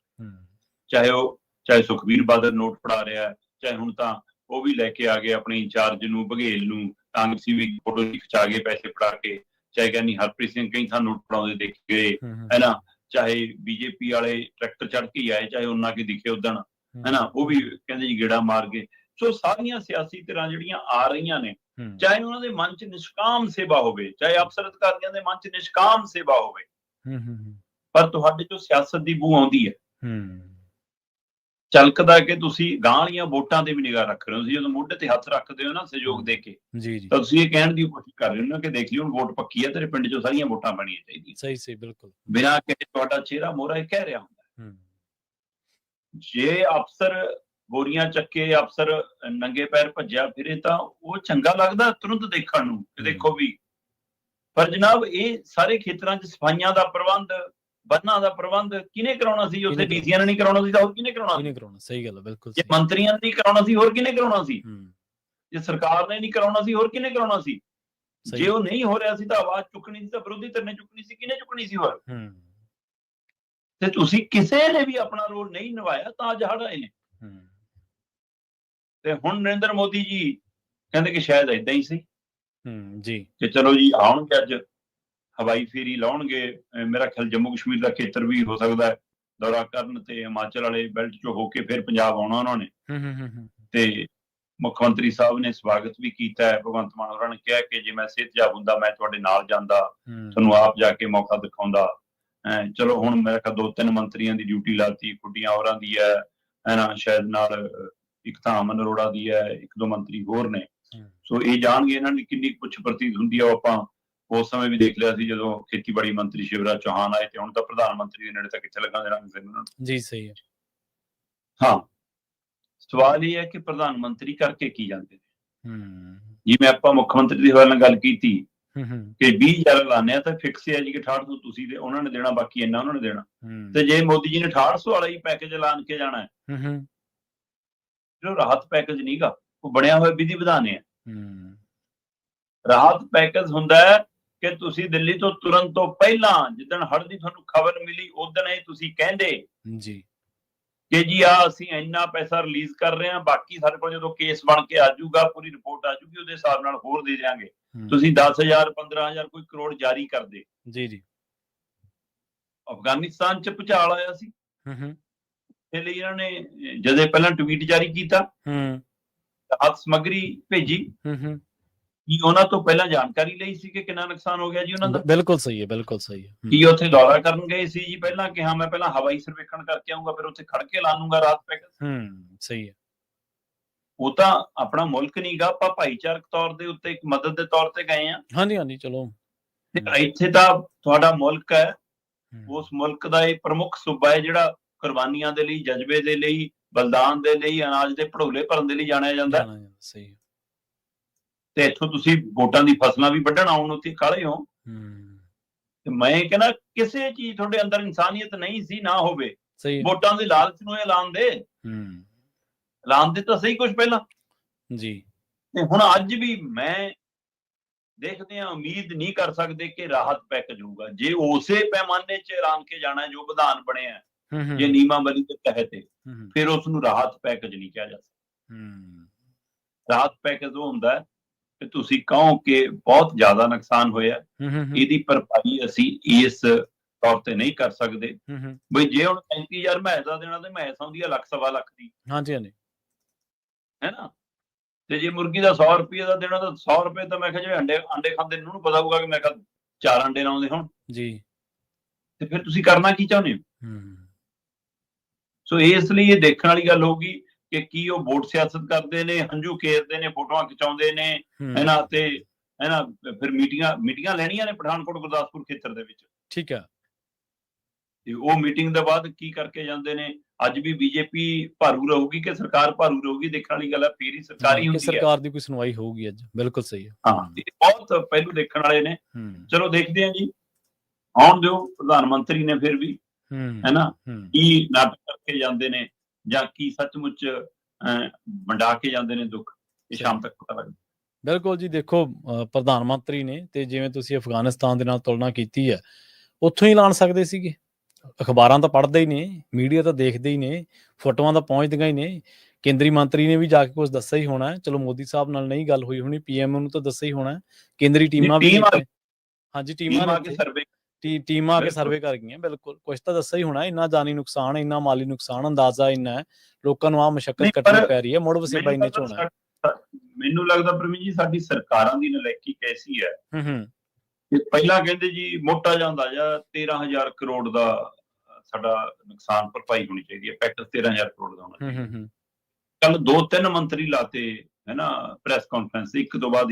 B: ਚਾਹੇ ਸੁਖਬੀਰ ਬਾਦਲ ਨੋਟ ਫੜਾ ਰਿਹਾ, ਚਾਹੇ ਹੁਣ ਤਾਂ ਉਹ ਵੀ ਲੈ ਕੇ ਆ ਗਏ ਆਪਣੇ ਇੰਚਾਰਜ ਨੂੰ ਬਘੇਲ ਨੂੰ, ਕਾਂਗਰਸੀ ਵੀ ਫੋਟੋ ਖਿਚਾ ਕੇ ਪੈਸੇ ਫੜਾ ਕੇ, ਚਾਹੇ ਕਹਿੰਦੀ ਹਰਪ੍ਰੀਤ ਸਿੰਘ ਕਈ ਥਾਂ ਨੋਟ ਫੜਾਉਂਦੇ ਦੇਖੇ ਗਏ ਹੈ ਨਾ, ਚਾਹੇ ਬੀਜੇਪੀ ਵਾਲੇ ਟਰੈਕਟਰ ਚੜ੍ਹ ਕੇ ਆਏ, ਚਾਹੇ ਉਹਨਾਂ ਕੇ ਦਿਖੇ ਉਦਣ ਹੈ ਨਾ, ਉਹ ਵੀ ਕਹਿੰਦੇ ਜੀ ਗੇੜਾ ਮਾਰ ਗਏ। ਸੋ ਸਾਰੀਆਂ ਸਿਆਸੀ ਧਿਰਾਂ ਜਿਹੜੀਆਂ ਆ ਰਹੀਆਂ ਨੇ, ਚਾਹੇ ਉਹਨਾਂ ਦੇ ਮਨ ਚ ਨਿਸ਼ਕਾਮ ਸੇਵਾ ਹੋਵੇ, ਚਾਹੇ ਅਫਸਰ ਅਧਿਕਾਰੀਆਂ ਦੇ ਮਨ ਚ ਨਿਸ਼ਕਾਮ ਸੇਵਾ ਹੋਵੇ, ਪਰ ਤੁਹਾਡੇ ਚੋਂ ਸਿਆਸਤ ਦੀ ਬੂ ਆਉਂਦੀ ਹੈ। ਝਲਕਦਾ ਕਿ ਤੁਸੀਂ ਗਾਂ ਵਾਲੀਆਂ ਵੋਟਾਂ ਤੇ ਵੀ ਨਿਗਾਹ ਰੱਖ ਰਹੇ ਹੋ। ਜਦੋਂ ਮੋਢੇ ਤੇ ਹੱਥ ਰੱਖਦੇ ਹੋ ਨਾ ਸਹਿਯੋਗ ਦੇ ਕੇ, ਤਾਂ ਤੁਸੀਂ ਇਹ ਕਹਿਣ ਦੀ ਕੋਸ਼ਿਸ਼ ਕਰ ਰਹੇ ਹੋ ਨਾ ਕਿ ਦੇਖ ਲਈ ਹੁਣ ਵੋਟ ਪੱਕੀ ਹੈ, ਤੇਰੇ ਪਿੰਡ ਚੋਂ ਸਾਰੀਆਂ ਵੋਟਾਂ ਬਣੀਆਂ ਚਾਹੀਦੀਆਂ।
A: ਸਹੀ ਬਿਲਕੁਲ,
B: ਬਿਨਾਂ ਕਿ ਤੁਹਾਡਾ ਚਿਹਰਾ ਮੋਹਰਾ ਇਹ ਕਹਿ ਰਿਹਾ ਹੁੰਦਾ। ਜੇ ਅਫਸਰ ਬੋਰੀਆਂ ਚੱਕੇ, ਅਫਸਰ ਨੰਗੇ ਪੈਰ ਭੱਜਿਆ ਫਿਰੇ ਤਾਂ ਉਹ ਚੰਗਾ ਲੱਗਦਾ ਤੁਰੰਤ ਦੇਖਣ ਨੂੰ, ਦੇਖੋ ਵੀ। ਪਰ ਜਨਾਬ ਇਹ ਸਾਰੇ ਖੇਤਰਾਂ 'ਚ ਸਫਾਈਆਂ ਦਾ ਪ੍ਰਬੰਧ, ਬੰਨਾਂ ਦਾ ਪ੍ਰਬੰਧ ਕਿਹਨੇ ਕਰਾਉਣਾ ਸੀ? ਉੱਥੇ ਡੀਸੀਆਂ ਨੇ ਨਹੀਂ ਕਰਾਉਣਾ ਸੀ ਤਾਂ ਹੋਰ ਕਿਹਨੇ ਕਰਾਉਣਾ? ਸਹੀ ਗੱਲ ਹੈ, ਬਿਲਕੁਲ। ਜੇ ਮੰਤਰੀਆਂ ਨੇ ਨਹੀਂ ਕਰਾਉਣਾ ਸੀ ਹੋਰ ਕਿਹਨੇ ਕਰਾਉਣਾ ਸੀ? ਜੇ ਸਰਕਾਰ ਨੇ ਨਹੀਂ ਕਰਾਉਣਾ ਸੀ ਹੋਰ ਕਿਹਨੇ ਕਰਾਉਣਾ ਸੀ? ਜੇ ਉਹ ਨਹੀਂ ਹੋ ਰਿਹਾ ਸੀ ਤਾਂ ਆਵਾਜ਼ ਚੁੱਕਣੀ ਸੀ ਤਾਂ ਵਿਰੋਧੀ ਧਿਰ ਨੇ ਚੁੱਕਣੀ ਸੀ, ਕਿਹਨੇ ਚੁੱਕਣੀ ਸੀ ਹੋਰ? ਤੇ ਤੁਸੀਂ ਕਿਸੇ ਨੇ ਵੀ ਆਪਣਾ ਰੋਲ ਨਹੀਂ ਨਿਭਾਇਆ ਤਾਂ ਅੱਜ ਹੜ ਆਏ ਨੇ। ਤੇ ਹੁਣ ਨਰਿੰਦਰ ਮੋਦੀ ਜੀ ਕਹਿੰਦੇ ਕਿ ਸ਼ਾਇਦ ਏਦਾਂ ਹੀ ਸੀ ਜੀ, ਕਿ ਚਲੋ ਜੀ ਆਉਣਗੇ ਅੱਜ ਹਵਾਈ ਫੇਰੀ ਲਾਉਣਗੇ, ਮੇਰਾ ਖਿਆਲ ਜੰਮੂ ਕਸ਼ਮੀਰ ਦਾ ਖੇਤਰ ਵੀ ਹੋ ਸਕਦਾ ਦੌਰਾ ਕਰਨ, ਤੇ ਹਿਮਾਚਲ ਵਾਲੇ ਬੈਲਟ ਚੋਂ ਹੋ ਕੇ ਫਿਰ ਪੰਜਾਬ ਆਉਣਾ ਉਹਨਾਂ ਨੇ। ਤੇ ਮੁੱਖ ਮੰਤਰੀ ਸਾਹਿਬ ਨੇ ਸਵਾਗਤ ਵੀ ਕੀਤਾ ਹੈ, ਭਗਵੰਤ ਮਾਨ ਹੋਰਾਂ ਨੇ ਕਿਹਾ ਕਿ ਜੇ ਮੈਂ ਸਿਹਤਯਾਬ ਹੁੰਦਾ ਮੈਂ ਤੁਹਾਡੇ ਨਾਲ ਜਾਂਦਾ, ਤੁਹਾਨੂੰ ਆਪ ਜਾ ਕੇ ਮੌਕਾ ਦਿਖਾਉਂਦਾ। ਚਲੋ ਹੁਣ ਮੇਰਾ ਖਿਆਲ 2-3 ਮੰਤਰੀਆਂ ਦੀ ਡਿਊਟੀ ਲਾਤੀ, ਖੁੱਡੀਆਂ ਹੋਰਾਂ ਦੀ ਹੈ ਨਾ, ਸ਼ਾਇਦ ਨਾਲ ਇੱਕ ਤਾਂ ਅਮਨ ਅਰੋੜਾ ਦੀ ਹੈ, 1-2 ਮੰਤਰੀ ਹੋਰ ਨੇ। ਸੋ ਇਹ ਜਾਣਗੇ ਇਹਨਾਂ ਦੀ ਕਿੰਨੀ ਪੁੱਛ ਪ੍ਰਤੀਤ ਹੁੰਦੀ ਹੈ। ਉਹ ਆਪਾਂ ਉਸ ਸਮੇਂ ਵੀ ਦੇਖ ਲਿਆ ਸੀ ਜਦੋਂ ਖੇਤੀਬਾੜੀ ਮੰਤਰੀ ਸ਼ਿਵਰਾਜ ਚੌਹਾਨ ਆਏ, ਤੇ ਹੁਣ ਤਾਂ ਪ੍ਰਧਾਨ ਮੰਤਰੀ ਦੇ ਨੇੜੇ ਤਾਂ ਕਿੱਥੇ ਲੱਗਣ ਦੇਣਾ ਕਿਸੇ ਨੂੰ ਜੀ। ਸਹੀ ਹੈ। ਹਾਂ, ਸਵਾਲ ਇਹ ਹੈ ਕਿ ਪ੍ਰਧਾਨ ਮੰਤਰੀ ਕਰਕੇ ਕੀ ਜਾਂਦੇ ਨੇ। ਜਿਵੇਂ ਆਪਾਂ ਮੁੱਖ ਮੰਤਰੀ ਦੀ ਹਵਾਲੇ ਨਾਲ ਗੱਲ ਕੀਤੀ ਕਿ 20,000 ਲਾਣੇ ਆ ਤਾਂ ਫਿਕਸ ਹੈ ਜੀ ਕਿ 6800 ਤੁਸੀਂ ਦੇ ਉਹਨਾਂ ਨੇ ਦੇਣਾ, ਬਾਕੀ ਇੰਨਾ ਉਹਨਾਂ ਨੇ ਦੇਣਾ। ਤੇ ਜੇ ਮੋਦੀ ਜੀ ਨੇ 6800 ਵਾਲਾ ਹੀ ਪੈਕੇਜ ਐਲਾਨ ਕੇ ਜਾਣਾ ਹੈ, ਜੋ ਰਾਹਤ ਪੈਕੇਜ ਨਹੀਂਗਾ, ਉਹ ਬਣਿਆ ਹੋਇਆ ਵਿਧੀ ਵਿਧਾਨ ਹੈ। ਰਾਹਤ ਪੈਕੇਜ ਹੁੰਦਾ ਹੈ ਕਿ ਤੁਸੀਂ ਦਿੱਲੀ ਤੋਂ ਤੁਰਨ ਤੋਂ ਪਹਿਲਾਂ, ਜਿੱਦਣ ਹੜ੍ਹ ਦੀ ਤੁਹਾਨੂੰ ਖਬਰ ਮਿਲੀ ਉਦਣ ਇਹ ਤੁਸੀਂ ਕਹਿੰਦੇ ਜੀ ਕਿ ਜੀ ਆ ਅਸੀਂ ਇੰਨਾ ਪੈਸਾ ਰਿਲੀਜ਼ ਕਰ ਰਹੇ ਹਾਂ, ਬਾਕੀ ਸਾਡੇ ਕੋਲ ਜਦੋਂ ਕੇਸ ਬਣ ਕੇ ਆ ਜਾਊਗਾ, ਪੂਰੀ ਰਿਪੋਰਟ ਆ ਜਾਊਗੀ, ਉਹਦੇ ਹਿਸਾਬ ਨਾਲ ਹੋਰ ਦੇ ਦਿਆਂਗੇ। ਤੁਸੀਂ 10,000 15,000 ਕੋਈ ਕਰੋੜ ਜਾਰੀ ਕਰਦੇ ਜੀ। ਅਫਗਾਨਿਸਤਾਨ ਚ ਭੁਚਾਲ ਆਇਆ ਸੀ, ਇਸ ਲਈ ਇਹਨਾਂ ਨੇ ਜਦੋਂ ਪਹਿਲਾਂ ਟਵੀਟ ਜਾਰੀ ਕੀਤਾ, ਰਾਹਤ ਸਮੱਗਰੀ ਭੇਜੀ, ਕੀ ਉਹਨਾਂ ਤੋਂ ਪਹਿਲਾਂ ਜਾਣਕਾਰੀ ਲਈ ਸੀ ਕਿ ਕਿੰਨਾ ਨੁਕਸਾਨ ਹੋ ਗਿਆ ਜੀ ਉਹਨਾਂ ਦਾ? ਬਿਲਕੁਲ ਸਹੀ ਹੈ, ਬਿਲਕੁਲ ਸਹੀ ਹੈ। ਕੀ ਉੱਥੇ ਦੌਰਾ ਕਰਨ ਗਏ ਸੀ ਜੀ ਪਹਿਲਾਂ ਕਿ ਹਾਂ ਮੈਂ ਪਹਿਲਾਂ ਹਵਾਈ ਸਰਵੇਖਣ ਕਰਕੇ ਆਊਂਗਾ, ਫਿਰ ਉੱਥੇ ਖੜ ਕੇ ਲਾ ਲੂੰਗਾ ਰਾਹਤ ਪੈਕੇਜ? ਸਹੀ ਹੈ। ਉਹ ਤਾਂ ਆਪਣਾ ਮੁਲਕ ਨਹੀਂਗਾ, ਆਪਾਂ ਭਾਈਚਾਰਕ ਤੌਰ ਦੇ ਉੱਤੇ ਇੱਕ ਮਦਦ ਦੇ ਤੌਰ ਤੇ ਗਏ ਆ। ਹਾਂਜੀ, ਚਲੋ ਇੱਥੇ ਤਾਂ ਤੁਹਾਡਾ ਮੁਲਕ ਹੈ, ਉਸ ਮੁਲਕ ਦਾ ਇਹ ਪ੍ਰਮੁੱਖ ਸੂਬਾ ਹੈ ਜਿਹੜਾ ਕੁਰਬਾਨੀਆਂ ਦੇ ਲਈ, ਜਜ਼ਬੇ ਦੇ ਲਈ, ਬਲਿਦਾਨ ਦੇ ਲਈ, ਅਨਾਜ ਦੇ ਭੜੋਲੇ ਭਰਨ ਦੇ ਲਈ ਜਾਣਿਆ ਜਾਂਦਾ। ਸਹੀ। ਤੇ ਇੱਥੋਂ ਤੁਸੀਂ ਵੋਟਾਂ ਦੀ ਫਸਲਾਂ ਵੀ ਵੱਢਣ ਆਉਣ ਉੱਤੇ ਕਾਹਲੇ ਹੋ। ਤੇ ਮੈਂ ਕਹਿੰਦਾ ਕਿਸੇ ਚੀਜ਼ ਤੁਹਾਡੇ ਅੰਦਰ ਇਨਸਾਨੀਅਤ ਨਹੀਂ ਸੀ, ਨਾ ਹੋਵੇ। ਵੋਟਾਂ ਦੇ ਲਾਲਚ ਨੂੰ ਐਲਾਨ ਦੇ ਤਾਂ ਸਹੀ ਕੁਝ ਪਹਿਲਾਂ ਜੀ। ਤੇ ਹੁਣ ਅੱਜ ਵੀ ਮੈਂ ਦੇਖਦੇ ਹਾਂ, ਉਮੀਦ ਨਹੀਂ ਕਰ ਸਕਦੇ ਕਿ ਰਾਹਤ ਪੈਕੇਜ ਹੋਊਗਾ। ਜੇ ਉਸੇ ਪੈਮਾਨੇ 'ਚ ਐਲਾਨ ਕੇ ਜਾਣਾ ਜੋ ਵਿਧਾਨ ਬਣਿਆ, ਜੇ ਨਿਯਮਾਵਲੀ ਦੇ ਤਹਿਤ, ਫਿਰ ਉਸ ਨੂੰ ਰਾਹਤ ਪੈਕੇਜ ਨਹੀਂ ਕਿਹਾ ਜਾ ਸਕਦਾ। ਰਾਹਤ ਪੈਕੇਜ ਉਹ ਹੁੰਦਾ ਕਿ ਤੁਸੀਂ ਕਹੋ ਕਿ ਬਹੁਤ ਜ਼ਿਆਦਾ ਨੁਕਸਾਨ ਹੋਇਆ, ਇਹਦੀ ਭਰਪਾਈ ਅਸੀਂ ਇਸ ਤੌਰ ਤੇ ਨਹੀਂ ਕਰ ਸਕਦੇ। ਬਈ ਜੇ ਹੁਣ 35,000 ਮਹਿਸ ਦਾ ਦੇਣਾ ਤੇ ਮਹਿਸ ਆਉਂਦੀ ਹੈ 1,00,000-1.25 ਲੱਖ ਦੀ, ਹੈ ਨਾ। ਤੇ ਜੇ ਮੁਰਗੀ ਦਾ 100 ਰੁਪਏ ਦਾ ਦੇਣਾ ਤਾਂ 100 ਰੁਪਏ ਤਾਂ ਮੈਂ ਕਿਹਾ ਜਿਹੜੇ ਅੰਡੇ ਖਾਂਦੇ ਨੂੰ ਪਤਾ ਹੋਊਗਾ ਕਿ ਮੈਂ ਕਿਹਾ 4 ਅੰਡੇ ਲਾਉਂਦੇ ਹੁਣ ਜੀ, ਤੇ ਫਿਰ ਤੁਸੀਂ ਕਰਨਾ ਕੀ ਚਾਹੁੰਦੇ ਹੋ? ਸੋ ਇਸ ਲਈ ਇਹ ਦੇਖਣ ਵਾਲੀ ਗੱਲ ਹੋਊਗੀ ਕਿ ਕੀ ਉਹ ਵੋਟ ਸਿਆਸਤ ਕਰਦੇ ਨੇ, ਹੰਝੂ ਖੇਡਦੇ ਨੇ, ਫੋਟੋਆਂ ਖਿਚਾਉਂਦੇ ਨੇ, ਹੈਨਾ, ਤੇ ਹੈਨਾ ਫਿਰ ਮੀਟਿੰਗਾਂ ਲੈਣੀਆਂ ਨੇ ਪਠਾਨਕੋਟ ਗੁਰਦਾਸਪੁਰ ਖੇਤਰ ਦੇ ਵਿੱਚ, ਠੀਕ ਹੈ। ਤੇ ਉਹ ਮੀਟਿੰਗ ਦੇ ਬਾਅਦ ਕੀ ਕਰਕੇ ਜਾਂਦੇ ਨੇ? ਅੱਜ ਵੀ ਬੀਜੇਪੀ ਭਾਰੂ ਰਹੂਗੀ ਕਿ ਸਰਕਾਰ ਭਾਰੂ ਰਹੂਗੀ, ਦੇਖਣ ਵਾਲੀ ਗੱਲ ਹੈ। ਫੇਰ ਹੀ ਸਰਕਾਰ ਹੀ ਹੁੰਦੀ ਹੈ, ਸਰਕਾਰ ਦੀ ਕੋਈ ਸੁਣਵਾਈ ਹੋਊਗੀ ਅੱਜ। ਬਿਲਕੁਲ ਸਹੀ ਹੈ। ਹਾਂ, ਬਹੁਤ ਪਹਿਲੂ ਦੇਖਣ ਵਾਲੇ ਨੇ। ਚਲੋ ਦੇਖਦੇ ਹਾਂ ਜੀ, ਆਉਣ ਦਿਓ। ਪ੍ਰਧਾਨ ਮੰਤਰੀ ਨੇ ਫਿਰ ਵੀ ਹੈ ਨਾ, ਕੀ ਨਾਟਕ ਕਰਕੇ ਜਾਂਦੇ ਨੇ ਜਾਂ ਕੀ ਸੱਚਮੁੱਚ ਵੰਡਾ ਕੇ ਜਾਂਦੇ ਨੇ ਦੁੱਖ, ਇਹ ਸ਼ਾਮ ਤੱਕ ਪਤਾ ਲੱਗਦਾ।
A: ਬਿਲਕੁਲ ਜੀ। ਦੇਖੋ, ਪ੍ਰਧਾਨ ਮੰਤਰੀ ਨੇ ਤੇ ਜਿਵੇਂ ਤੁਸੀਂ ਅਫਗਾਨਿਸਤਾਨ ਦੇ ਨਾਲ ਤੁਲਨਾ ਕੀਤੀ ਹੈ, ਉੱਥੋਂ ਹੀ ਐਲਾਨ ਸਕਦੇ ਸੀਗੇ। ਅਖਬਾਰਾਂ ਤਾਂ ਪੜ੍ਹਦੇ ਹੀ ਨੇ, ਮੀਡੀਆ ਤਾਂ ਦੇਖਦੇ ਹੀ ਨੇ, ਫੋਟੋਆਂ ਤਾਂ ਪਹੁੰਚਦੀਆਂ ਹੀ ਨੇ। ਕੇਂਦਰੀ ਮੰਤਰੀ ਨੇ ਵੀ ਜਾ ਕੇ ਕੁਝ ਦੱਸਿਆ ਹੀ ਹੋਣਾ। ਚਲੋ ਮੋਦੀ ਸਾਹਿਬ ਨਾਲ ਨਹੀਂ ਗੱਲ ਹੋਈ ਹੋਣੀ, PM ਨੂੰ ਤਾਂ ਦੱਸਿਆ ਹੀ ਹੋਣਾ। ਕੇਂਦਰੀ ਟੀਮਾਂ ਵੀ ਨੇ ਇੱਥੇ। ਹਾਂਜੀ, ਟੀਮਾਂ ਨੇ ਇੱਥੇ, ਟੀਮਾਂ ਆ ਕੇ ਸਰਵੇ ਕਰ ਗਈਆਂ। ਬਿਲਕੁਲ, ਕੁਛ ਤਾਂ ਦੱਸਿਆ ਹੀ ਹੋਣਾ। ਇੰਨਾ ਜਾਨੀ ਨੁਕਸਾਨ, ਇੰਨਾ ਮਾਲੀ ਨੁਕਸਾਨ, ਅੰਦਾਜ਼ਾ ਇੰਨਾ ਹੈ, ਲੋਕਾਂ ਨੂੰ ਆਹ ਮੁਸ਼ੱਕਤ ਕੱਟਣੀ ਪੈ ਰਹੀ ਹੈ, ਮੁੜ ਵਸੇਬਾ ਇੰਨੇ ਚ ਹੋਣਾ।
B: ਮੈਨੂੰ ਲੱਗਦਾ ਪ੍ਰਵੀਨ ਜੀ, ਸਾਡੀ ਸਰਕਾਰਾਂ ਦੀ ਨਲਾਇਕੀ ਕੈਸੀ ਹੈ ਕਿ ਪਹਿਲਾਂ ਕਹਿੰਦੇ ਜੀ ਮੋਟਾ ਜਿਹਾ ਅੰਦਾਜ਼ਾ 13,000 ਕਰੋੜ ਦਾ ਸਾਡਾ ਨੁਕਸਾਨ ਭਰਪਾਈ ਹੋਣੀ ਚਾਹੀਦੀ ਹੈ, ਪੈਕੇਜ 13,000 ਕਰੋੜ ਦਾ ਹੋਣਾ ਚਾਹੀਦਾ। ਕੱਲ 2-3 ਮੰਤਰੀ ਲਾਤੇ, ਹੈ ਨਾ, ਪ੍ਰੈਸ ਕਾਨਫਰੰਸ, ਇੱਕ ਤੋਂ ਬਾਅਦ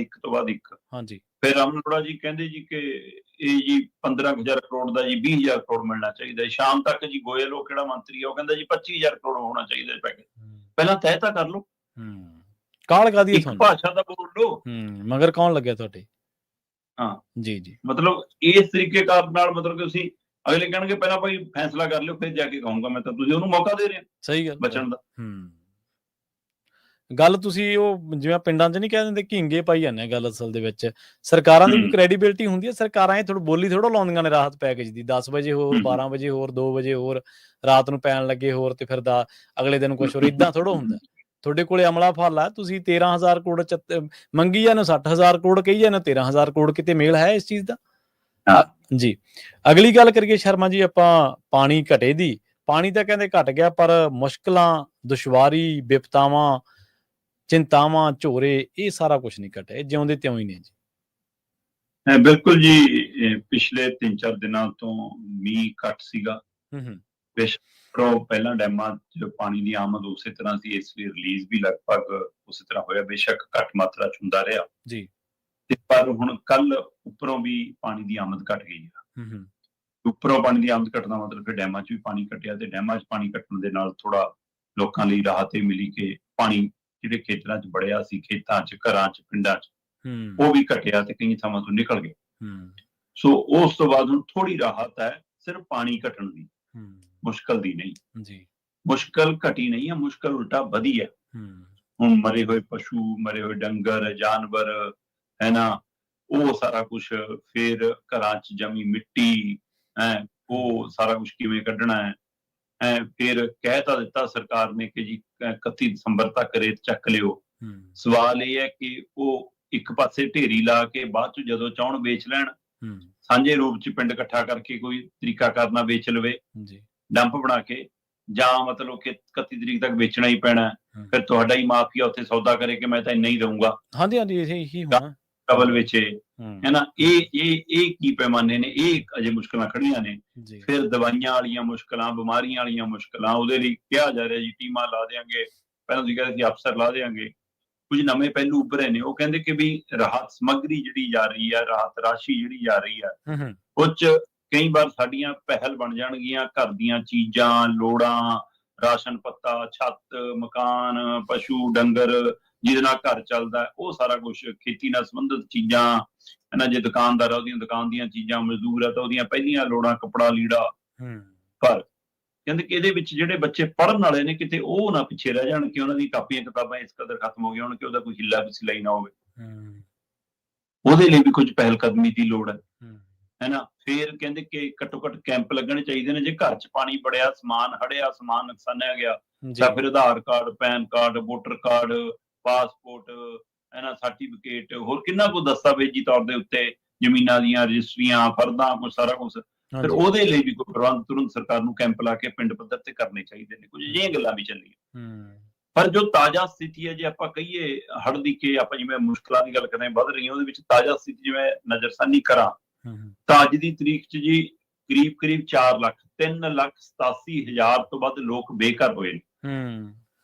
B: ਇੱਕ।
A: ਹਾਂਜੀ।
B: ਫਿਰ ਅਮਨ ਅਰੋੜਾ ਜੀ ਕਹਿੰਦੇ ਜੀ ਕਿ ਇਹ ਜੀ 15,000 ਕਰੋੜ ਦਾ ਜੀ 20,000 ਕਰੋੜ ਮਿਲਣਾ ਚਾਹੀਦਾ। ਸ਼ਾਮ ਤੱਕ ਜੀ ਗੋਇਲ, ਉਹ ਕਿਹੜਾ ਮੰਤਰੀ ਆ, ਉਹ ਕਹਿੰਦਾ ਜੀ 25,000 ਕਰੋੜ ਹੋਣਾ ਚਾਹੀਦਾ ਪੈਕੇਜ। ਪਹਿਲਾਂ ਤੈਅ ਤਾਂ ਕਰ ਲਓ।
A: ਕਾਹਲ ਕਾਹਦੀ ਹੈ
B: ਇੱਕ ਭਾਸ਼ਾ ਦਾ ਬੋਲ ਲਓ।
A: ਮਗਰ ਕੌਣ ਲੱਗਿਆ ਤੁਹਾਡੇ?
B: ਹਾਂ
A: ਜੀ।
B: ਮਤਲਬ ਇਸ ਤਰੀਕੇ ਨਾਲ, ਮਤਲਬ ਕਿ ਤੁਸੀਂ, ਅਗਲੇ ਕਹਿਣਗੇ ਪਹਿਲਾਂ ਭਾਈ ਫੈਸਲਾ ਕਰ ਲਿਓ, ਫਿਰ ਜਾ ਕੇ ਕਹੂੰਗਾ ਮੈਂ, ਤਾਂ ਤੁਸੀਂ ਉਹਨੂੰ ਮੌਕਾ ਦੇ ਰਹੇ ਹੋ
A: ਸਹੀ ਗੱਲ
B: ਬਚਣ ਦਾ।
A: ਗੱਲ ਤੁਸੀਂ ਉਹ ਜਿਵੇਂ ਪਿੰਡਾਂ 'ਚ ਨਹੀਂ ਕਹਿ ਦਿੰਦੇ, ਘੀਂਗੇ ਪਾਈ ਜਾਂਦੇ ਆ ਗੱਲ। ਅਸਲ ਦੇ ਵਿੱਚ ਸਰਕਾਰਾਂ ਦੀ ਵੀ ਕ੍ਰੈਡੀਬਿਲਿਟੀ ਹੁੰਦੀ ਹੈ। ਸਰਕਾਰਾਂ ਇਹ ਬੋਲੀ ਥੋੜਾ ਲਾਉਂਦੀਆਂ ਨੇ ਰਾਹਤ ਪੈਕੇਜ ਦੀ, 10 ਵਜੇ ਹੋਰ, 12 ਵਜੇ ਹੋਰ, 2 ਵਜੇ ਹੋਰ, ਰਾਤ ਨੂੰ ਪੈਣ ਲੱਗੇ ਹੋਰ, ਤੇ ਫਿਰ ਅਗਲੇ ਦਿਨ ਕੁਛ ਹੋਰ। ਏਦਾਂ ਥੋੜਾ ਹੁੰਦਾ। ਤੁਹਾਡੇ ਕੋਲੇ ਅਮਲਾ ਫਲ ਆ, ਤੁਸੀਂ 13,000 ਕਰੋੜ ਮੰਗੀ ਜਾਂਦੇ, 60,000 ਕਰੋੜ ਕਹੀ ਜਾਂਦੇ, 13,000 ਕਰੋੜ, ਕਿਤੇ ਮੇਲ ਹੈ ਇਸ ਚੀਜ਼ ਦਾ? ਜੀ। ਅਗਲੀ ਗੱਲ ਕਰੀਏ ਸ਼ਰਮਾ ਜੀ ਆਪਾਂ ਪਾਣੀ ਘਟੇ ਦੀ। ਪਾਣੀ ਤਾਂ ਕਹਿੰਦੇ ਘਟ ਗਿਆ, ਪਰ ਮੁਸ਼ਕਲਾਂ, ਦੁਸ਼ਵਾਰੀ, ਵਿਪਤਾਵਾਂ, ਚਿੰਤਾਵਾਂ, ਝੋਰੇ, ਇਹ ਸਾਰਾ ਕੁਛ ਨਹੀਂ ਘਟਿਆ, ਜਿਉਂਦੇ ਤਿਉਂ ਹੀ ਨੇ ਜੀ।
B: ਬਿਲਕੁਲ ਜੀ। ਪਿਛਲੇ 3-4 ਦਿਨਾਂ ਤੋਂ ਮੀਂਹ ਘੱਟ ਸੀਗਾ। ਪਹਿਲਾਂ ਡੈਮਾਂ 'ਚ ਪਾਣੀ ਦੀ ਆਮਦ ਉਸੇ ਤਰ੍ਹਾਂ ਸੀ, ਇਸ ਲਈ ਰਿਲੀਜ਼ ਵੀ ਲਗਭਗ ਉਸੇ ਤਰ੍ਹਾਂ ਹੋਇਆ, ਬੇਸ਼ੱਕ ਘੱਟ ਮਾਤਰਾ 'ਚ ਹੁੰਦਾ ਰਿਹਾ
A: ਜੀ।
B: ਪਰ ਹੁਣ ਕੱਲ ਉੱਪਰੋਂ ਵੀ ਪਾਣੀ ਦੀ ਆਮਦ ਘਟ ਗਈ ਆ। ਉੱਪਰੋਂ ਪਾਣੀ ਦੀ ਆਮਦ ਘਟਣਾ ਮਤਲਬ ਕਿ ਡੈਮਾਂ 'ਚ ਵੀ ਪਾਣੀ ਘਟਿਆ, ਤੇ ਡੈਮਾਂ 'ਚ ਪਾਣੀ ਘਟਣ ਦੇ ਨਾਲ ਥੋੜਾ ਲੋਕਾਂ ਲਈ ਰਾਹਤ ਇਹ ਮਿਲੀ ਕਿ ਪਾਣੀ ਜਿਹੜੇ ਖੇਤਰਾਂ 'ਚ ਵੜਿਆ ਸੀ, ਖੇਤਾਂ 'ਚ, ਘਰਾਂ 'ਚ, ਪਿੰਡਾਂ 'ਚ, ਉਹ ਵੀ ਘਟਿਆ ਤੇ ਕਈ ਥਾਵਾਂ ਤੋਂ ਨਿਕਲ ਗਿਆ। ਸੋ ਉਸ ਤੋਂ ਬਾਅਦ ਹੁਣ ਥੋੜੀ ਰਾਹਤ ਹੈ, ਸਿਰਫ ਪਾਣੀ ਘਟਣ ਦੀ, ਮੁਸ਼ਕਲ ਦੀ ਨਹੀਂ ਜੀ। ਮੁਸ਼ਕਲ ਘਟੀ ਨਹੀਂ ਹੈ, ਮੁਸ਼ਕਲ ਉਲਟਾ ਵਧੀ ਹੈ। ਹੁਣ ਮਰੇ ਹੋਏ ਪਸ਼ੂ, ਮਰੇ ਹੋਏ ਡੰਗਰ, ਜਾਨਵਰ, ਹੈ ਨਾ, ਉਹ ਸਾਰਾ ਕੁਛ, ਫਿਰ ਘਰਾਂ 'ਚ ਜਮੀ ਮਿੱਟੀ, ਉਹ ਸਾਰਾ ਕੁਛ ਕਿਵੇਂ ਕੱਢਣਾ ਹੈ। ਫਿਰ ਕਹਿ ਤਾਂ ਦਿੱਤਾ ਸਰਕਾਰ ਨੇ ਕਿ ਜੀ 31 ਦਸੰਬਰ ਤੱਕ ਰੇਤ ਚੱਕ ਲਿਓ। ਸਵਾਲ ਇਹ ਹੈ ਕਿ ਉਹ ਇੱਕ ਪਾਸੇ ਢੇਰੀ ਲਾ ਕੇ ਬਾਅਦ ਚ ਜਦੋਂ ਚਾਹੁਣ ਵੇਚ ਲੈਣ, ਸਾਂਝੇ ਰੂਪ ਚ ਪਿੰਡ ਇਕੱਠਾ ਕਰਕੇ ਕੋਈ ਤਰੀਕਾ ਕਰਨਾ ਵੇਚ ਲਵੇ ਡੰਪ ਬਣਾ ਕੇ, ਜਾਂ ਮਤਲਬ ਕਿ 31 ਤਰੀਕ ਤੱਕ ਵੇਚਣਾ ਹੀ ਪੈਣਾ, ਫਿਰ ਤੁਹਾਡਾ ਹੀ ਮਾਫੀਆ ਉੱਥੇ ਸੌਦਾ ਕਰੇ ਕਿ ਮੈਂ ਤਾਂ ਇੰਨਾ ਹੀ ਦਊਂਗਾ।
A: ਹਾਂਜੀ ਇਹੀ ਹੋਣਾ,
B: ਡਬਲ ਵੇਚੇ, ਹੈ ਨਾ। ਇਹ ਕੀ ਪੈਮਾਨੇ ਨੇ, ਇਹ ਅਜੇ ਮੁਸ਼ਕਲਾਂ ਖੜੀਆਂ ਨੇ। ਫਿਰ ਦਵਾਈਆਂ ਵਾਲੀਆਂ ਮੁਸ਼ਕਲਾਂ, ਬਿਮਾਰੀਆਂ ਵਾਲੀਆਂ ਮੁਸ਼ਕਲਾਂ, ਉਹਦੇ ਲਈ ਕਿਹਾ ਜਾ ਰਿਹਾ ਜੀ ਟੀਮਾਂ ਲਾ ਦਿਆਂਗੇ। ਪਹਿਲਾਂ ਤੁਸੀਂ ਕਹਿੰਦੇ ਸੀ ਅਫਸਰ ਲਾ ਦਿਆਂਗੇ। ਕੁਝ ਨਵੇਂ ਪਹਿਲੂ ਉੱਭਰੇ ਨੇ। ਉਹ ਕਹਿੰਦੇ ਕਿ ਵੀ ਰਾਹਤ ਸਮੱਗਰੀ ਜਿਹੜੀ ਜਾ ਰਹੀ ਹੈ, ਰਾਹਤ ਰਾਸ਼ੀ ਜਿਹੜੀ ਜਾ ਰਹੀ ਹੈ, ਉਹ 'ਚ ਕਈ ਵਾਰ ਸਾਡੀਆਂ ਪਹਿਲ ਬਣ ਜਾਣਗੀਆਂ, ਘਰ ਦੀਆਂ ਚੀਜ਼ਾਂ, ਲੋੜਾਂ, ਰਾਸ਼ਨ ਪੱਤਾ, ਛੱਤ, ਮਕਾਨ, ਪਸ਼ੂ, ਡੰਗਰ, ਜਿਹਦੇ ਨਾਲ ਘਰ ਚੱਲਦਾ, ਉਹ ਸਾਰਾ ਕੁਛ, ਖੇਤੀ ਨਾਲ ਸੰਬੰਧਿਤ ਚੀਜ਼ਾਂ, ਹੈ ਨਾ। ਜੇ ਦੁਕਾਨਦਾਰ ਆ, ਉਹਦੀਆਂ ਦੁਕਾਨ ਦੀਆਂ ਚੀਜ਼ਾਂ, ਮਜ਼ਦੂਰ ਆ ਤਾਂ ਉਹਦੀਆਂ ਪਹਿਲੀਆਂ ਲੋੜਾਂ, ਕੱਪੜਾ ਲੀੜਾ। ਪਰ ਕਹਿੰਦੇ ਕਿ ਇਹਦੇ ਵਿੱਚ ਜਿਹੜੇ ਬੱਚੇ ਪੜ੍ਹਨ ਵਾਲੇ ਨੇ, ਕਿਤੇ ਉਹ ਨਾ ਪਿੱਛੇ ਰਹਿ ਜਾਣ ਕਿ ਉਹਨਾਂ ਦੀ ਕਾਪੀਆਂ ਕਿਤਾਬਾਂ ਇਸ ਕਦਰ ਖਤਮ ਹੋ ਗਈਆਂ ਹੋਣ ਕਿ ਉਹਦਾ ਕੋਈ ਹਿੱਲਾ ਸਿਲਾਈ ਨਾ ਹੋਵੇ। ਉਹਦੇ ਲਈ ਵੀ ਕੁਝ ਪਹਿਲ ਕਦਮੀ ਦੀ ਲੋੜ ਹੈ ਨਾ। ਫਿਰ ਕਹਿੰਦੇ ਕਿ ਘੱਟੋ ਘੱਟ ਕੈਂਪ ਲੱਗਣੇ ਚਾਹੀਦੇ ਨੇ। ਜੇ ਘਰ 'ਚ ਪਾਣੀ ਵੜਿਆ, ਸਮਾਨ ਹੜਿਆ, ਸਮਾਨ ਨੁਕਸਾਨਿਆ ਗਿਆ, ਤਾਂ ਫਿਰ Aadhaar card, pan card, voter card, passport, ਹੈ ਨਾ, ਸਰਟੀਫਿਕੇਟ, ਹੋਰ ਕਿੰਨਾ ਕੁ ਦਸਤਾਵੇਜ਼ੀ ਤੌਰ ਦੇ ਉੱਤੇ, ਜ਼ਮੀਨਾਂ ਦੀਆਂ ਰਜਿਸਟਰੀਆਂ, ਫਰਦਾਂ, ਕੁਛ ਸਾਰਾ ਕੁਛ, ਫਿਰ ਉਹਦੇ ਲਈ ਵੀ ਕੋਈ ਪ੍ਰਬੰਧ ਤੁਰੰਤ ਸਰਕਾਰ ਨੂੰ ਕੈਂਪ ਲਾ ਕੇ ਪਿੰਡ ਪੱਧਰ ਤੇ ਕਰਨੇ ਚਾਹੀਦੇ ਨੇ। ਕੁਝ ਅਜਿਹੀਆਂ ਗੱਲਾਂ ਵੀ ਚੱਲੀਆਂ। ਪਰ ਜੋ ਤਾਜ਼ਾ ਸਥਿਤੀ ਹੈ, ਜੇ ਆਪਾਂ ਕਹੀਏ ਹੜ੍ਹ ਦੀ, ਕਿ ਆਪਾਂ ਜਿਵੇਂ ਮੁਸ਼ਕਲਾਂ ਦੀ ਗੱਲ ਕਰਦੇ ਵੱਧ ਰਹੀਆਂ, ਉਹਦੇ ਵਿੱਚ ਤਾਜ਼ਾ ਸਥਿਤੀ ਜਿਵੇਂ ਨਜ਼ਰਸਾਨੀ ਕਰਾਂ ਤਾਂ ਅੱਜ ਦੀ ਤਰੀਕ 'ਚ ਜੀ ਕਰੀਬ 4 ਲੱਖ, 3,87,000 ਤੋਂ ਵੱਧ ਲੋਕ ਬੇਘਰ ਹੋਏ ਨੇ,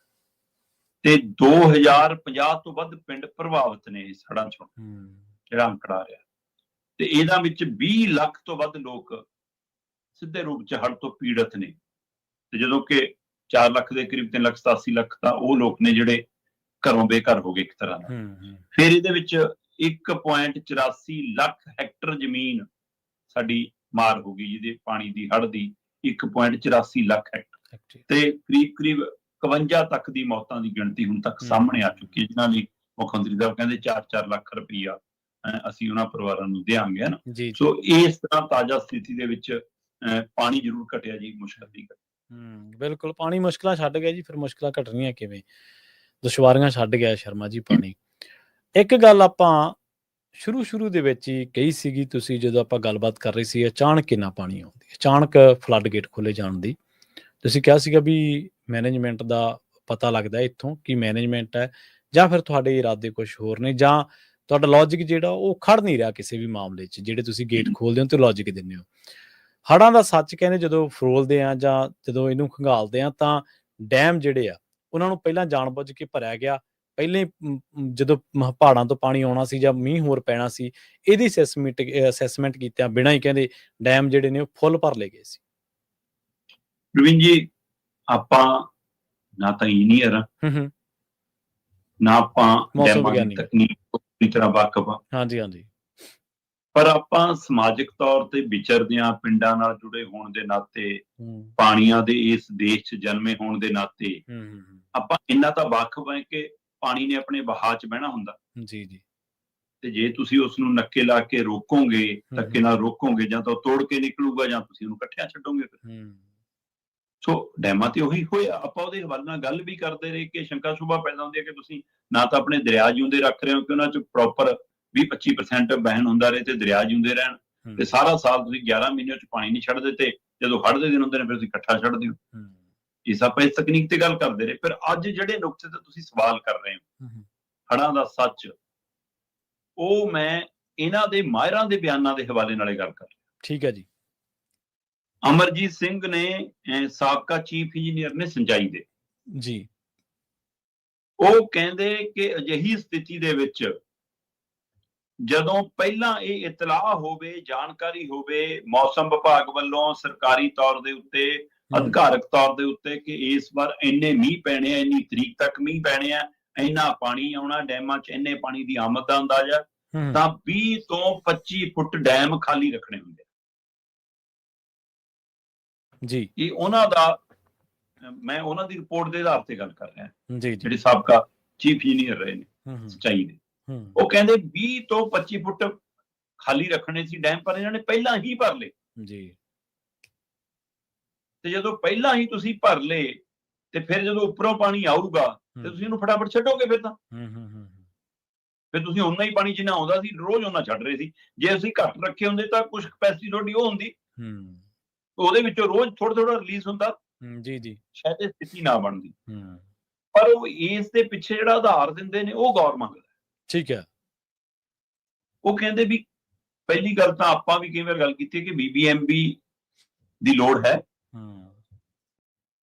B: ਤੇ 2050 ਤੋਂ ਵੱਧ ਪਿੰਡ ਪ੍ਰਭਾਵਿਤ ਨੇ ਇਸ ਹੜ੍ਹਾਂ 'ਚੋਂ, ਜਿਹੜਾ ਅੰਕੜਾ ਆ ਰਿਹਾ। ਤੇ ਇਹਨਾਂ ਵਿੱਚ 20 ਲੱਖ ਤੋਂ ਵੱਧ ਲੋਕ ਸਿੱਧੇ ਰੂਪ 'ਚ ਹੜ੍ਹ ਤੋਂ ਪੀੜਤ ਨੇ। ਤੇ ਜਦੋਂ ਕਿ 4 ਲੱਖ ਦੇ ਕਰੀਬ 3,87,000 ਤਾਂ ਉਹ ਲੋਕ ਨੇ ਜਿਹੜੇ ਘਰੋਂ ਬੇਘਰ ਹੋ ਗਏ ਇੱਕ ਤਰ੍ਹਾਂ ਨਾਲ। ਫਿਰ ਇਹਦੇ ਵਿੱਚ 1.84 ਲੱਖ ਹੈਕਟਰ ਜ਼ਮੀਨ ਸਾਡੀ ਮਾਰ ਹੋ ਗਈ, ਜਿਹਦੇ ਪਾਣੀ ਦੀ, ਹੜ੍ਹ ਦੀ 1.84 ਲੱਖ ਹੈਕਟਰ ਤੇ ਕਰੀਬ 51 ਤੱਕ ਦੀ ਮੌਤਾਂ ਦੀ ਗਿਣਤੀ ਹੁਣ ਤੱਕ ਸਾਹਮਣੇ ਆ ਚੁੱਕੀ ਹੈ, ਜਿਨ੍ਹਾਂ ਲਈ ਮੁੱਖ ਮੰਤਰੀ ਸਾਹਿਬ ਕਹਿੰਦੇ 4-4 ਲੱਖ ਰੁਪਈਆ ਅਸੀਂ ਉਹਨਾਂ ਪਰਿਵਾਰਾਂ ਨੂੰ ਦਿਆਂਗੇ ਨਾ। ਸੋ ਇਸ ਤਰ੍ਹਾਂ ਤਾਜ਼ਾ ਸਥਿਤੀ ਦੇ ਵਿੱਚ ਪਾਣੀ ਜ਼ਰੂਰ ਘਟਿਆ ਜੀ, ਮੁਸ਼ਕਲ ਦੀ
A: ਬਿਲਕੁਲ ਪਾਣੀ ਮੁਸ਼ਕਲਾਂ ਛੱਡ ਗਿਆ ਜੀ, ਫਿਰ ਮੁਸ਼ਕਲਾਂ ਘਟਣੀਆਂ ਕਿਵੇਂ, ਦੁਸ਼ਵਾਰੀਆਂ ਛੱਡ ਗਿਆ ਸ਼ਰਮਾ ਜੀ ਪਾਣੀ। ਇੱਕ ਗੱਲ ਆਪਾਂ ਸ਼ੁਰੂ ਦੇ ਵਿੱਚ ਹੀ ਕਹੀ ਸੀਗੀ, ਤੁਸੀਂ ਜਦੋਂ ਆਪਾਂ ਗੱਲਬਾਤ ਕਰ ਰਹੇ ਸੀ ਅਚਾਨਕ ਕਿੰਨਾ ਪਾਣੀ ਆਉਂਦੀ, ਅਚਾਨਕ ਫਲੱਡ ਗੇਟ ਖੋਲੇ ਜਾਣ ਦੀ, ਤੁਸੀਂ ਕਿਹਾ ਸੀਗਾ ਵੀ ਮੈਨੇਜਮੈਂਟ ਦਾ ਪਤਾ ਲੱਗਦਾ ਇੱਥੋਂ ਕਿ ਮੈਨੇਜਮੈਂਟ ਹੈ ਜਾਂ ਫਿਰ ਤੁਹਾਡੇ ਇਰਾਦੇ ਕੁਛ ਹੋਰ ਨੇ, ਜਾਂ ਤੁਹਾਡਾ ਲੌਜਿਕ ਜਿਹੜਾ ਉਹ ਖੜ ਨਹੀਂ ਰਿਹਾ ਕਿਸੇ ਵੀ ਮਾਮਲੇ 'ਚ, ਜਿਹੜੇ ਤੁਸੀਂ ਗੇਟ ਖੋਲਦੇ ਹੋ ਤੇ ਲੌਜਿਕ ਦਿੰਦੇ ਹੋ। ਹੜ੍ਹਾਂ ਦਾ ਸੱਚ ਕਹਿੰਦੇ ਜਦੋਂ ਫਰੋਲਦੇ ਆ ਜਾਂ ਜਦੋਂ ਇਹਨੂੰ ਖੰਗਾਲਦੇ ਆ ਤਾਂ ਡੈਮ ਜਿਹੜੇ ਆ ਉਹਨਾਂ ਨੂੰ ਪਹਿਲਾਂ ਜਾਣਬੁੱਝ ਕੇ ਭਰਿਆ ਗਿਆ, ਪਹਿਲਾਂ ਹੀ ਜਦੋਂ ਪਹਾੜਾਂ ਤੋਂ ਪਾਣੀ ਆਉਣਾ ਸੀ ਜਾਂ ਮੀਂਹ ਹੋਰ ਪੈਣਾ ਸੀ, ਇਹਦੀ ਅਸੈਸਮੈਂਟ ਕੀਤਿਆਂ ਬਿਨਾਂ ਹੀ ਕਹਿੰਦੇ ਡੈਮ ਜਿਹੜੇ ਨੇ ਉਹ ਫੁੱਲ ਭਰ ਲਏ ਗਏ ਸੀ।
B: ਪ੍ਰਵੀਨ ਜੀ, ਆਪਾਂ ਨਾ ਤਾਂ ਇੰਜੀਨੀਅਰ ਨਾ ਆਪਾਂ ਡੈਮਾਂ ਦੀ ਤਕਨੀਕ ਪੂਰੀ ਤਰ੍ਹਾਂ ਵਾਕਫ ਆ।
A: ਹਾਂਜੀ।
B: ਪਰ ਆਪਾਂ ਸਮਾਜਿਕ ਤੌਰ ਤੇ ਵਿਚਰਦੇ ਹਾਂ, ਪਿੰਡਾਂ ਨਾਲ ਜੁੜੇ ਹੋਣ ਦੇ ਨਾਤੇ, ਪਾਣੀਆਂ ਦੇ ਇਸ ਦੇਸ਼ 'ਚ ਜਨਮੇ ਹੋਣ ਦੇ ਨਾਤੇ ਆਪਾਂ ਇੰਨਾ ਤਾਂ ਵਾਕਫ ਹੈ ਕਿ ਪਾਣੀ ਨੇ ਆਪਣੇ ਵਹਾਅ 'ਚ ਬਹਿਣਾ ਹੁੰਦਾ
A: ਜੀ।
B: ਤੇ ਜੇ ਤੁਸੀਂ ਉਸ ਨੂੰ ਨੱਕੇ ਲਾ ਕੇ ਰੋਕੋਗੇ, ਧੱਕੇ ਨਾਲ ਰੋਕੋਗੇ, ਜਾਂ ਤਾਂ ਤੋੜ ਕੇ ਨਿਕਲੂਗਾ ਜਾਂ ਤੁਸੀਂ ਉਹਨੂੰ ਇਕੱਠਿਆਂ ਛੱਡੋਗੇ। ਸੋ ਡੈਮਾਂ ਤੇ ਉਹੀ ਹੋਇਆ। ਆਪਾਂ ਉਹਦੇ ਹਵਾਲੇ ਨਾਲ ਗੱਲ ਵੀ ਕਰਦੇ ਰਹੇ ਕਿ ਸ਼ੰਕਾ ਸ਼ੁਭਾ ਪੈਦਾ ਹੁੰਦੀ ਹੈ ਕਿ ਤੁਸੀਂ ਨਾ ਤਾਂ ਆਪਣੇ ਦਰਿਆ ਜਿਉਂਦੇ ਰੱਖ ਰਹੇ ਹੋ ਕਿ ਉਹਨਾਂ 'ਚ ਪ੍ਰੋਪਰ 20-25% ਬਹਿਣ ਹੁੰਦਾ ਰਹੇ ਤੇ ਦਰਿਆ ਜਿਉਂਦੇ ਰਹਿਣ, ਤੇ ਸਾਰਾ ਸਾਲ ਤੁਸੀਂ 11 ਮਹੀਨਿਆਂ 'ਚ ਪਾਣੀ ਨਹੀਂ ਛੱਡਦੇ ਤੇ ਜਦੋਂ ਹੜ੍ਹ ਦੇ ਦਿਨ ਹੁੰਦੇ ਨੇ ਫਿਰ ਤੁਸੀਂ ਇਕੱਠਾ ਛੱਡਦੇ ਹੋ। ਇਸ ਆਪਾਂ ਇਸ ਤਕਨੀਕ ਤੇ ਗੱਲ ਕਰਦੇ ਰਹੇ। ਫਿਰ ਅੱਜ ਜਿਹੜੇ ਨੁਕਤੇ ਤੇ ਤੁਸੀਂ ਸਵਾਲ ਕਰ ਰਹੇ ਹੋ, ਹੜ੍ਹਾਂ ਦਾ ਸੱਚ, ਉਹ ਮੈਂ ਇਹਨਾਂ ਦੇ ਮਾਹਿਰਾਂ ਦੇ ਬਿਆਨਾਂ ਦੇ ਹਵਾਲੇ ਨਾਲ ਗੱਲ ਕਰ ਰਿਹਾ।
A: ਠੀਕ ਹੈ ਜੀ।
B: ਅਮਰਜੀਤ ਸਿੰਘ ਨੇ, ਸਾਬਕਾ ਚੀਫ ਇੰਜੀਨੀਅਰ ਨੇ ਸਿੰਚਾਈ ਦੇ
A: ਜੀ,
B: ਉਹ ਕਹਿੰਦੇ ਕਿ ਅਜਿਹੀ ਸਥਿਤੀ ਦੇ ਵਿੱਚ ਜਦੋਂ ਪਹਿਲਾਂ ਇਹ ਇਤਲਾਹ ਹੋਵੇ, ਜਾਣਕਾਰੀ ਹੋਵੇ ਮੌਸਮ ਵਿਭਾਗ ਵੱਲੋਂ ਸਰਕਾਰੀ ਤੌਰ ਦੇ ਉੱਤੇ, ਅਧਿਕਾਰਕ ਤੌਰ ਦੇ ਉੱਤੇ ਕਿ ਇਸ ਵਾਰ ਇੰਨੇ ਮੀਂਹ ਪੈਣੇ ਆ, ਇੰਨੀ ਤਰੀਕ ਤੱਕ ਮੀਂਹ ਪੈਣੇ ਆ, ਇੰਨਾ ਪਾਣੀ ਆਉਣਾ ਡੈਮਾਂ 'ਚ, ਇੰਨੇ ਪਾਣੀ ਦੀ ਆਮਦ ਦਾ ਅੰਦਾਜ਼ਾ, ਤਾਂ 20 ਤੋਂ 25 ਫੁੱਟ ਡੈਮ ਖਾਲੀ ਰੱਖਣੇ ਹੁੰਦੇ
A: ਜੀ।
B: ਇਹ ਉਹਨਾਂ ਦਾ, ਮੈਂ ਉਹਨਾਂ ਦੀ ਰਿਪੋਰਟ ਦੇ ਆਧਾਰ ਤੇ ਗੱਲ ਕਰ ਰਿਹਾ
A: ਜੀ,
B: ਜਿਹੜੇ ਸਾਬਕਾ ਚੀਫ ਇੰਜੀਨੀਅਰ ਰਹੇ ਨੇ ਸਿੰਚਾਈ ਦੇ। ਉਹ ਕਹਿੰਦੇ 20 ਤੋਂ 25 ਫੁੱਟ ਖਾਲੀ ਰੱਖਣੇ ਸੀ ਡੈਮ, ਪਰ ਇਹਨਾਂ ਨੇ ਪਹਿਲਾਂ ਹੀ ਭਰ ਲਏ
A: ਜੀ।
B: ਤੇ ਜਦੋਂ ਪਹਿਲਾਂ ਹੀ ਤੁਸੀਂ ਭਰ ਲਏ ਤੇ ਫਿਰ ਜਦੋਂ ਉੱਪਰੋਂ ਪਾਣੀ ਆਊਗਾ ਤੇ ਤੁਸੀਂ ਇਹਨੂੰ ਫਟਾਫਟ ਛੱਡੋਗੇ। ਫਿਰ ਤਾਂ ਫਿਰ ਤੁਸੀਂ ਓਨਾ ਹੀ ਪਾਣੀ ਜਿੰਨਾ ਆਉਂਦਾ ਸੀ ਰੋਜ਼ ਓਨਾ ਛੱਡ ਰਹੇ ਸੀ। ਜੇ ਅਸੀਂ ਘੱਟ ਰੱਖੇ ਹੁੰਦੇ ਤਾਂ ਕੁਝ ਕਪੈਸਿਟੀ ਤੁਹਾਡੀ ਉਹ ਹੁੰਦੀ, ਉਹਦੇ ਵਿੱਚੋਂ ਰੋਜ਼ ਥੋੜਾ ਰਿਲੀਜ਼ ਹੁੰਦਾ
A: ਜੀ,
B: ਸ਼ਾਇਦ ਇਹ ਸਥਿਤੀ ਨਾ ਬਣਦੀ। ਪਰ ਉਹ ਇਸ ਦੇ ਪਿੱਛੇ ਜਿਹੜਾ ਆਧਾਰ ਦਿੰਦੇ ਨੇ ਉਹ ਗੌਰ ਮੰਗਦਾ।
A: ਠੀਕ ਹੈ।
B: ਉਹ ਕਹਿੰਦੇ ਵੀ ਪਹਿਲੀ ਗੱਲ ਤਾਂ ਆਪਾਂ ਵੀ ਕਈ ਵਾਰ ਗੱਲ ਕੀਤੀ ਕਿ BBMB ਦੀ ਲੋੜ ਹੈ।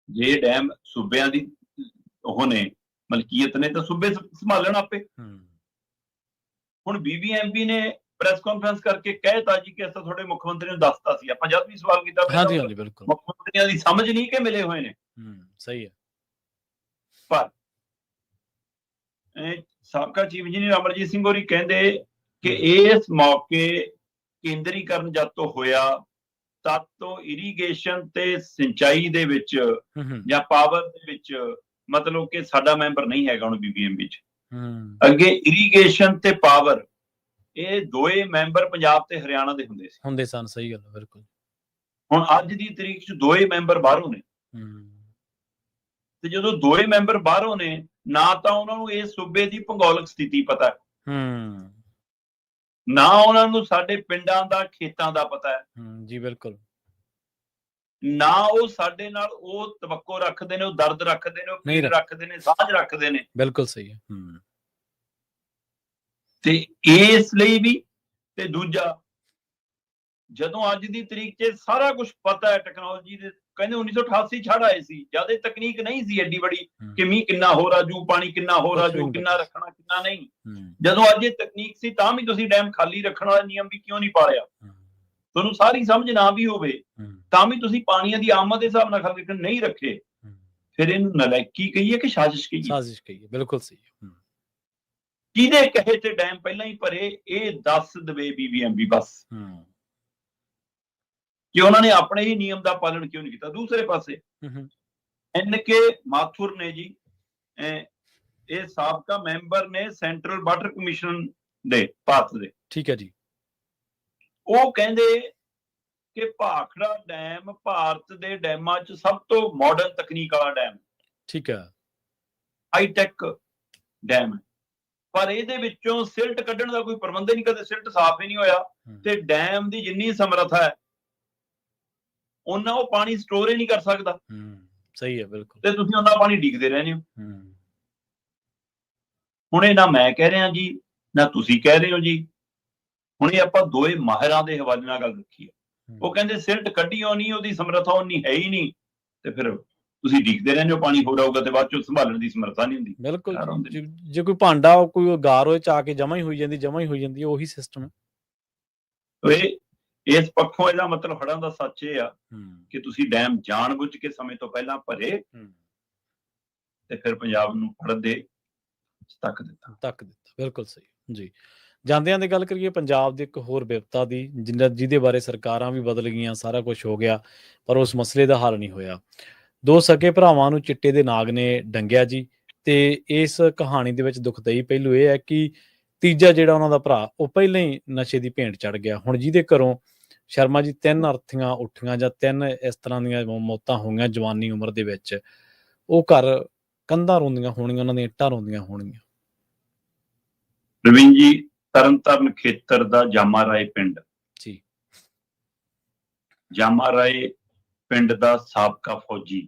B: ਜੇ ਡੈਮ ਸੂਬਿਆਂ ਦੀ ਉਹ ਨੇ, ਮਲਕੀਅਤ ਨੇ, ਤਾਂ ਸੂਬੇ ਸੰਭਾਲਣ ਆਪੇ। ਹੁਣ BBMB ਨੇ ਪ੍ਰੈਸ ਕਾਨਫਰੰਸ ਕਰਕੇ ਕਹਿਤਾ ਜੀ ਕਿ ਅਸਾਂ ਤੁਹਾਡੇ ਮੁੱਖ ਮੰਤਰੀ ਨੂੰ ਦੱਸਤਾ ਸੀ। ਆਪਾਂ ਜਦ ਵੀ ਸਵਾਲ ਕੀਤਾ
A: ਬਿਲਕੁਲ
B: ਮੁੱਖ ਮੰਤਰੀਆਂ ਦੀ ਸਮਝ ਨਹੀਂ ਕਿ ਮਿਲੇ ਹੋਏ ਨੇ।
A: ਸਹੀ ਹੈ।
B: ਪਰ ਸਾਬਕਾ ਚੀਫ ਇੰਜੀਨੀਅਰ ਅਮਰਜੀਤ ਸਿੰਘ ਹੋਰੀ ਕਹਿੰਦੇ ਕਿ ਇਸ ਮੌਕੇ ਕੇਂਦਰੀਕਰਨ ਜਦ ਤੋਂ ਹੋਇਆ ਤਦ ਤੋਂ ਇਰੀਗੇਸ਼ਨ ਤੇ ਸਿੰਚਾਈ ਦੇ ਵਿੱਚ ਜਾਂ ਪਾਵਰ ਦੇ ਵਿੱਚ, ਮਤਲਬ ਕਿ ਸਾਡਾ ਮੈਂਬਰ ਨਹੀਂ ਹੈਗਾ ਹੁਣ BBMB 'ਚ। ਅੱਗੇ ਇਰੀਗੇਸ਼ਨ ਤੇ ਪਾਵਰ ਇਹ ਦੋਏ ਮੈਂਬਰ ਪੰਜਾਬ ਤੇ ਹਰਿਆਣਾ ਦੇ ਹੁੰਦੇ
A: ਸਨ। ਸਹੀ ਗੱਲ, ਬਿਲਕੁਲ।
B: ਹੁਣ ਅੱਜ ਦੀ ਤਰੀਕ 'ਚ ਦੋਏ ਮੈਂਬਰ ਬਾਹਰੋਂ ਨੇ, ਤੇ ਜਦੋਂ ਦੋਏ ਮੈਂਬਰ ਬਾਹਰੋਂ ਨੇ, ਨਾ ਤਾਂ ਉਹਨਾਂ ਨੂੰ ਇਸ ਸੂਬੇ ਦੀ ਭੂਗੋਲਿਕ ਸਥਿਤੀ ਪਤਾ ਹੈ, ਨਾ ਉਹਨਾਂ ਨੂੰ ਸਾਡੇ ਪਿੰਡਾਂ ਦਾ, ਖੇਤਾਂ ਦਾ ਪਤਾ ਹੈ।
A: ਜੀ ਬਿਲਕੁਲ।
B: ਨਾ ਉਹ ਸਾਡੇ ਨਾਲ ਉਹ ਤਵੱਕੋ ਰੱਖਦੇ ਨੇ, ਉਹ ਦਰਦ ਰੱਖਦੇ ਨੇ, ਉਹ ਪੀੜ ਰੱਖਦੇ ਨੇ, ਸਾਂਝ ਰੱਖਦੇ ਨੇ।
A: ਬਿਲਕੁਲ ਸਹੀ ਹੈ।
B: ਤੇ ਇਸ ਲਈ ਵੀ, ਤੇ ਦੂਜਾ, ਜਦੋਂ ਅੱਜ ਦੀ ਤਰੀਕ 'ਚ ਸਾਰਾ ਕੁਝ ਪਤਾ ਹੈ ਟੈਕਨੋਲੋਜੀ ਦੇ, ਕਹਿੰਦੇ 1988 ਛੜ ਆਏ ਸੀ, ਜਦ ਇਹ ਤਕਨੀਕ ਨਹੀਂ ਸੀ ਐਡੀ ਬੜੀ ਕਿ ਮੀਂਹ ਕਿੰਨਾ ਹੋ ਰਾਜੂ, ਪਾਣੀ ਕਿੰਨਾ ਹੋ ਰਾਜੂ, ਕਿੰਨਾ ਰੱਖਣਾ ਕਿੰਨਾ ਨਹੀਂ। ਜਦੋਂ ਅੱਜ ਇਹ ਤਕਨੀਕ ਸੀ ਤਾਂ ਵੀ ਤੁਸੀਂ ਡੈਮ ਖਾਲੀ ਰੱਖਣ ਵਾਲਾ ਨਿਯਮ ਵੀ ਕਿਉਂ ਨਹੀਂ ਪਾਲਿਆ? ਤੁਹਾਨੂੰ ਸਾਰੀ ਸਮਝ ਨਾ ਵੀ ਹੋਵੇ ਤਾਂ ਵੀ ਤੁਸੀਂ ਪਾਣੀਆਂ ਦੀ ਆਮਦ ਦੇ ਹਿਸਾਬ ਨਾਲ ਖਾਲੀ ਨਹੀਂ ਰੱਖੇ, ਫਿਰ ਇਹਨੂੰ ਨਲਾਇਕੀ ਕਹੀਏ ਕਿ ਸਾਜ਼ਿਸ਼ ਕਹੀਏ?
A: ਸਾਜ਼ਿਸ਼ ਕਹੀਏ, ਬਿਲਕੁਲ ਸਹੀ ਹੈ।
B: ਕਿਹਦੇ ਕਹੇ ਤੇ ਡੈਮ ਪਹਿਲਾਂ ਹੀ ਭਰੇ, ਇਹ ਦੱਸ ਦੇਵੇ BBMB ਬਸ। ਕਿ ਉਹਨਾਂ ਨੇ ਆਪਣੇ ਹੀ ਨਿਯਮ ਦਾ ਪਾਲਣ ਕਿਉਂ ਨਹੀਂ ਕੀਤਾ। ਦੂਸਰੇ ਪਾਸੇ NK ਮਾਥੁਰ ਨੇ ਜੀ, ਇਹ ਸਾਬਕਾ ਮੈਂਬਰ ਨੇ ਸੈਂਟਰਲ ਵਾਟਰ ਕਮਿਸ਼ਨ ਦੇ ਭਾਰਤ ਦੇ,
A: ਠੀਕ ਹੈ ਜੀ। ਉਹ
B: ਕਹਿੰਦੇ ਕਿ ਭਾਖੜਾ ਡੈਮ ਭਾਰਤ ਦੇ ਡੈਮਾਂ 'ਚ ਸਭ ਤੋਂ ਮਾਡਰਨ ਤਕਨੀਕ ਵਾਲਾ ਡੈਮ,
A: ਠੀਕ ਹੈ,
B: ਹਾਈਟੈਕ ਡੈਮ ਹੈ, ਪਰ ਇਹਦੇ ਵਿੱਚੋਂ ਸਿਲਟ ਕੱਢਣ ਦਾ ਕੋਈ ਪ੍ਰਬੰਧ ਹੀ ਨਹੀਂ, ਕਦੇ ਸਿਲਟ ਸਾਫ਼ ਹੀ ਨਹੀਂ ਹੋਇਆ, ਤੇ ਡੈਮ ਦੀ ਜਿੰਨੀ ਸਮਰੱਥਾ ਹੈ ਉਹਨਾਂ ਉਹ ਪਾਣੀ ਸਟੋਰ ਹੀ ਨਹੀਂ ਕਰ ਸਕਦਾ।
A: ਸਹੀ ਹੈ, ਬਿਲਕੁਲ, ਤੇ
B: ਤੁਸੀਂ ਉਹਨਾਂ ਪਾਣੀ ਡੀਕਦੇ ਰਹਿੰਦੇ ਹੋ। ਹੁਣ ਇਹ ਨਾ ਮੈਂ ਕਹਿ ਰਿਹਾ ਜੀ, ਨਾ ਤੁਸੀਂ ਕਹਿ ਰਹੇ ਹੋ ਜੀ, ਹੁਣ ਇਹ ਆਪਾਂ ਦੋਏ ਮਾਹਿਰਾਂ ਦੇ ਹਵਾਲੇ ਨਾਲ ਗੱਲ ਰੱਖੀ ਹੈ। ਉਹ ਕਹਿੰਦੇ ਸਿਲਟ ਕੱਢੀਓ ਨਹੀਂ, ਉਹਦੀ ਸਮਰੱਥਾ ਉਨੀ ਹੈ ਹੀ ਨਹੀਂ, ਤੇ ਫਿਰ ਤੁਸੀਂ ਡੀਕਦੇ ਰਹਿੰਦੇ ਹੋ ਪਾਣੀ ਹੋਰ ਆਊਗਾ, ਤੇ ਬਾਅਦ ਚੋਂ ਸੰਭਾਲਣ ਦੀ ਸਮਰੱਥਾ ਨਹੀਂ ਹੁੰਦੀ।
A: ਬਿਲਕੁਲ, ਜੇ ਕੋਈ ਭਾਂਡਾ ਕੋਈ ਗਾਰ ਹੋਏ ਚਾ ਕੇ ਜਮਾ ਹੀ ਹੋਈ ਜਾਂਦੀ ਉਹੀ ਸਿਸਟਮ ਹੈ।
B: ਇਸ ਪੱਖੋਂ ਇਹਦਾ ਮਤਲਬ ਹੜ੍ਹਾਂ ਦਾ ਸੱਚ ਇਹ ਆ ਕਿ ਤੁਸੀਂ ਡੈਮ ਜਾਣਬੁੱਝ ਕੇ ਸਮੇਂ ਤੋਂ ਪਹਿਲਾਂ ਭਰੇ ਤੇ ਫਿਰ ਪੰਜਾਬ ਨੂੰ ਹੜ੍ਹ ਦੇ ਤੱਕ ਦਿੱਤਾ।
A: ਬਿਲਕੁਲ ਸਹੀ ਜੀ। ਜਾਂਦਿਆਂ ਦੀ ਗੱਲ ਕਰੀਏ ਪੰਜਾਬ ਦੀ ਇੱਕ ਹੋਰ ਵਿਪਤਾ ਦੀ, ਜਿਹਦੇ ਬਾਰੇ ਸਰਕਾਰਾਂ ਵੀ ਬਦਲ ਗਈਆਂ, ਸਾਰਾ ਕੁਝ ਹੋ ਗਿਆ, ਪਰ ਉਸ ਮਸਲੇ ਦਾ ਹੱਲ ਨਹੀਂ ਹੋਇਆ। 2 ਸਕੇ ਭਰਾਵਾਂ ਨੂੰ ਚਿੱਟੇ ਦੇ ਨਾਗ ਨੇ ਡੰਗਿਆ ਜੀ, ਤੇ ਇਸ ਕਹਾਣੀ ਦੇ ਵਿੱਚ ਦੁਖਦਾਈ ਪਹਿਲੂ ਇਹ ਹੈ ਕਿ ਤੀਜਾ ਜਿਹੜਾ ਉਹਨਾਂ ਦਾ ਭਰਾ ਉਹ ਪਹਿਲਾਂ ਹੀ ਨਸ਼ੇ ਦੀ ਭੇਂਟ ਚੜ ਗਿਆ। ਹੁਣ ਜਿਹਦੇ ਘਰੋਂ ਸ਼ਰਮਾ ਜੀ 3 ਅਰਥੀਆਂ ਉੱਠੀਆਂ ਜਾਂ 3 ਇਸ ਤਰ੍ਹਾਂ ਦੀਆਂ ਮੌਤਾਂ ਹੋਈਆਂ ਜਵਾਨੀ ਉਮਰ ਦੇ ਵਿੱਚ, ਉਹ ਘਰ ਕੰਧਾਂ ਰੋਂਦੀਆਂ ਹੋਣਗੀਆਂ, ਉਹਨਾਂ ਦੀਆਂ ਇੱਟਾਂ ਰੋਂਦੀਆਂ ਹੋਣਗੀਆਂ।
B: ਰਵੀਨ ਜੀ, ਤਰਨਤਾਰਨ ਖੇਤਰ ਦਾ ਜਾਮਾ ਰਾਏ ਪਿੰਡ
A: ਜੀ,
B: ਜਾਮਾ ਰਾਏ ਪਿੰਡ ਦਾ ਸਾਬਕਾ ਫੌਜੀ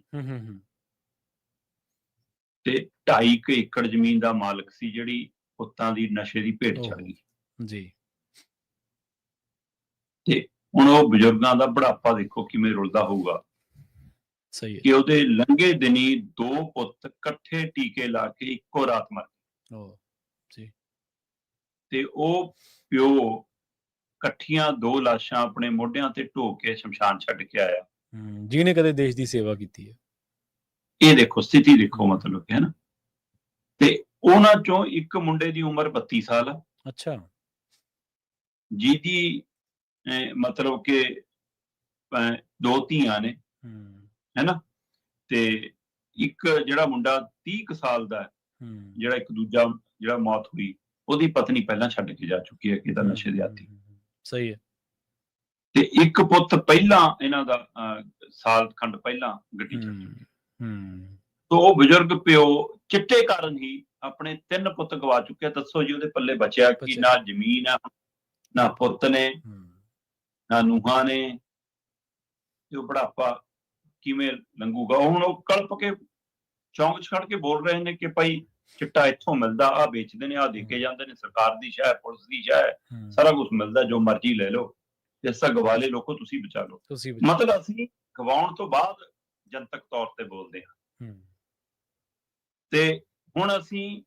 B: ਤੇ 2.5 ਏਕੜ ਜ਼ਮੀਨ ਦਾ ਮਾਲਕ ਸੀ, ਜਿਹੜੀ ਪੁੱਤਾਂ ਦੀ ਨਸ਼ੇ ਦੀ ਭੇਟ ਚੜ ਗਈ
A: ਜੀ।
B: ਤੇ ਹੁਣ ਉਹ ਬਜ਼ੁਰਗਾਂ ਦਾ ਬੁਢਾਪਾ ਦੇਖੋ ਕਿਵੇਂ ਰੁਲਦਾ ਹੋਊਗਾ।
A: ਸਹੀ ਹੈ
B: ਕਿ ਉਹਦੇ ਲੰਘੇ ਦਿਨੀ 2 ਪੁੱਤ ਇਕੱਠੇ ਟੀਕੇ ਲਾ ਕੇ ਇੱਕੋ ਰਾਤ ਮਰ ਗਏ। ਤੇ ਉਹ ਪਿਓ ਇਕੱਠੀਆਂ 2 ਲਾਸ਼ਾਂ ਆਪਣੇ ਮੋਢਿਆਂ ਤੇ ਢੋ ਕੇ ਸ਼ਮਸ਼ਾਨ ਛੱਡ ਕੇ ਆਇਆ,
A: ਜਿਹਨੇ ਕਦੇ ਦੇਸ਼ ਦੀ ਸੇਵਾ ਕੀਤੀ ਹੈ।
B: ਇਹ ਦੇਖੋ ਸਥਿਤੀ ਦੇਖੋ, ਮਤਲਬ ਹੈ ਨਾ। ਤੇ ਉਹਨਾਂ ਚੋਂ ਇੱਕ ਮੁੰਡੇ ਦੀ ਉਮਰ 32 ਸਾਲ ਆ।
A: ਅੱਛਾ।
B: ਜਿਹਦੀ ਮਤਲਬ ਕਿ 2 ਧੀਆਂ ਨੇ, ਹੈ ਨਾ, ਤੇ ਇੱਕ ਜਿਹੜਾ ਮੁੰਡਾ 30 ਸਾਲ ਦਾ, ਜਿਹੜਾ ਇੱਕ ਦੂਜਾ ਜਿਹੜਾ ਮੌਤ ਹੋਈ, ਉਹਦੀ ਪਤਨੀ ਪਹਿਲਾਂ ਛੱਡ ਕੇ ਜਾ ਚੁੱਕੀ ਹੈ, ਕਿਹਦਾ ਨਸ਼ੇ ਦੇ ਆਦੀ।
A: ਸਹੀ ਹੈ।
B: ਤੇ ਇੱਕ ਪੁੱਤ ਪਹਿਲਾਂ ਇਹਨਾਂ ਦਾ ਸਾਲ ਖੰਡ ਪਹਿਲਾਂ ਗੱਡੀ ਚੜ ਤੋ ਉਹ ਬਜ਼ੁਰਗ ਪਿਓ ਚਿੱਟੇ ਕਾਰਨ ਹੀ ਆਪਣੇ 3 ਪੁੱਤ ਗਵਾ ਚੁੱਕਿਆ। ਦੱਸੋ ਜੀ ਉਹਦੇ ਪੱਲੇ ਬਚਿਆ ਕਿ ਨਾ ਜ਼ਮੀਨ ਆ, ਨਾ ਪੁੱਤ ਨੇ, ਨਾ ਨੂੰਹਾਂ ਨੇ, ਤੇ ਉਹ ਬੁਢਾਪਾ ਕਿਵੇਂ ਲੰਘੂਗਾ। ਹੁਣ ਉਹ ਕਲਪ ਕੇ ਚੌਂਕ 'ਚ ਖੜ ਕੇ ਬੋਲ ਰਹੇ ਨੇ ਕਿ ਭਾਈ ਚਿੱਟਾ ਇੱਥੋਂ ਮਿਲਦਾ, ਆਹ ਵੇਚਦੇ ਨੇ, ਆਹ ਦੇ ਕੇ ਜਾਂਦੇ ਨੇ, ਸਰਕਾਰ ਦੀ ਸ਼ਾਇ, ਪੁਲਿਸ ਦੀ ਸ਼ਾਇ, ਸਾਰਾ ਕੁਝ ਮਿਲਦਾ, ਜੋ ਮਰਜ਼ੀ ਲੈ ਲਓ, ਜਿਸਾ ਗਵਾ ਲੈ ਲੋਕੋ, ਤੁਸੀਂ ਬਚਾ ਲਓ। ਮਤਲਬ ਅਸੀਂ ਗਵਾਉਣ ਤੋਂ ਬਾਅਦ ਜਨਤਕ ਤੌਰ ਤੇ ਬੋਲਦੇ ਹਾਂ, ਤੇ ਹੁਣ ਅਸੀਂ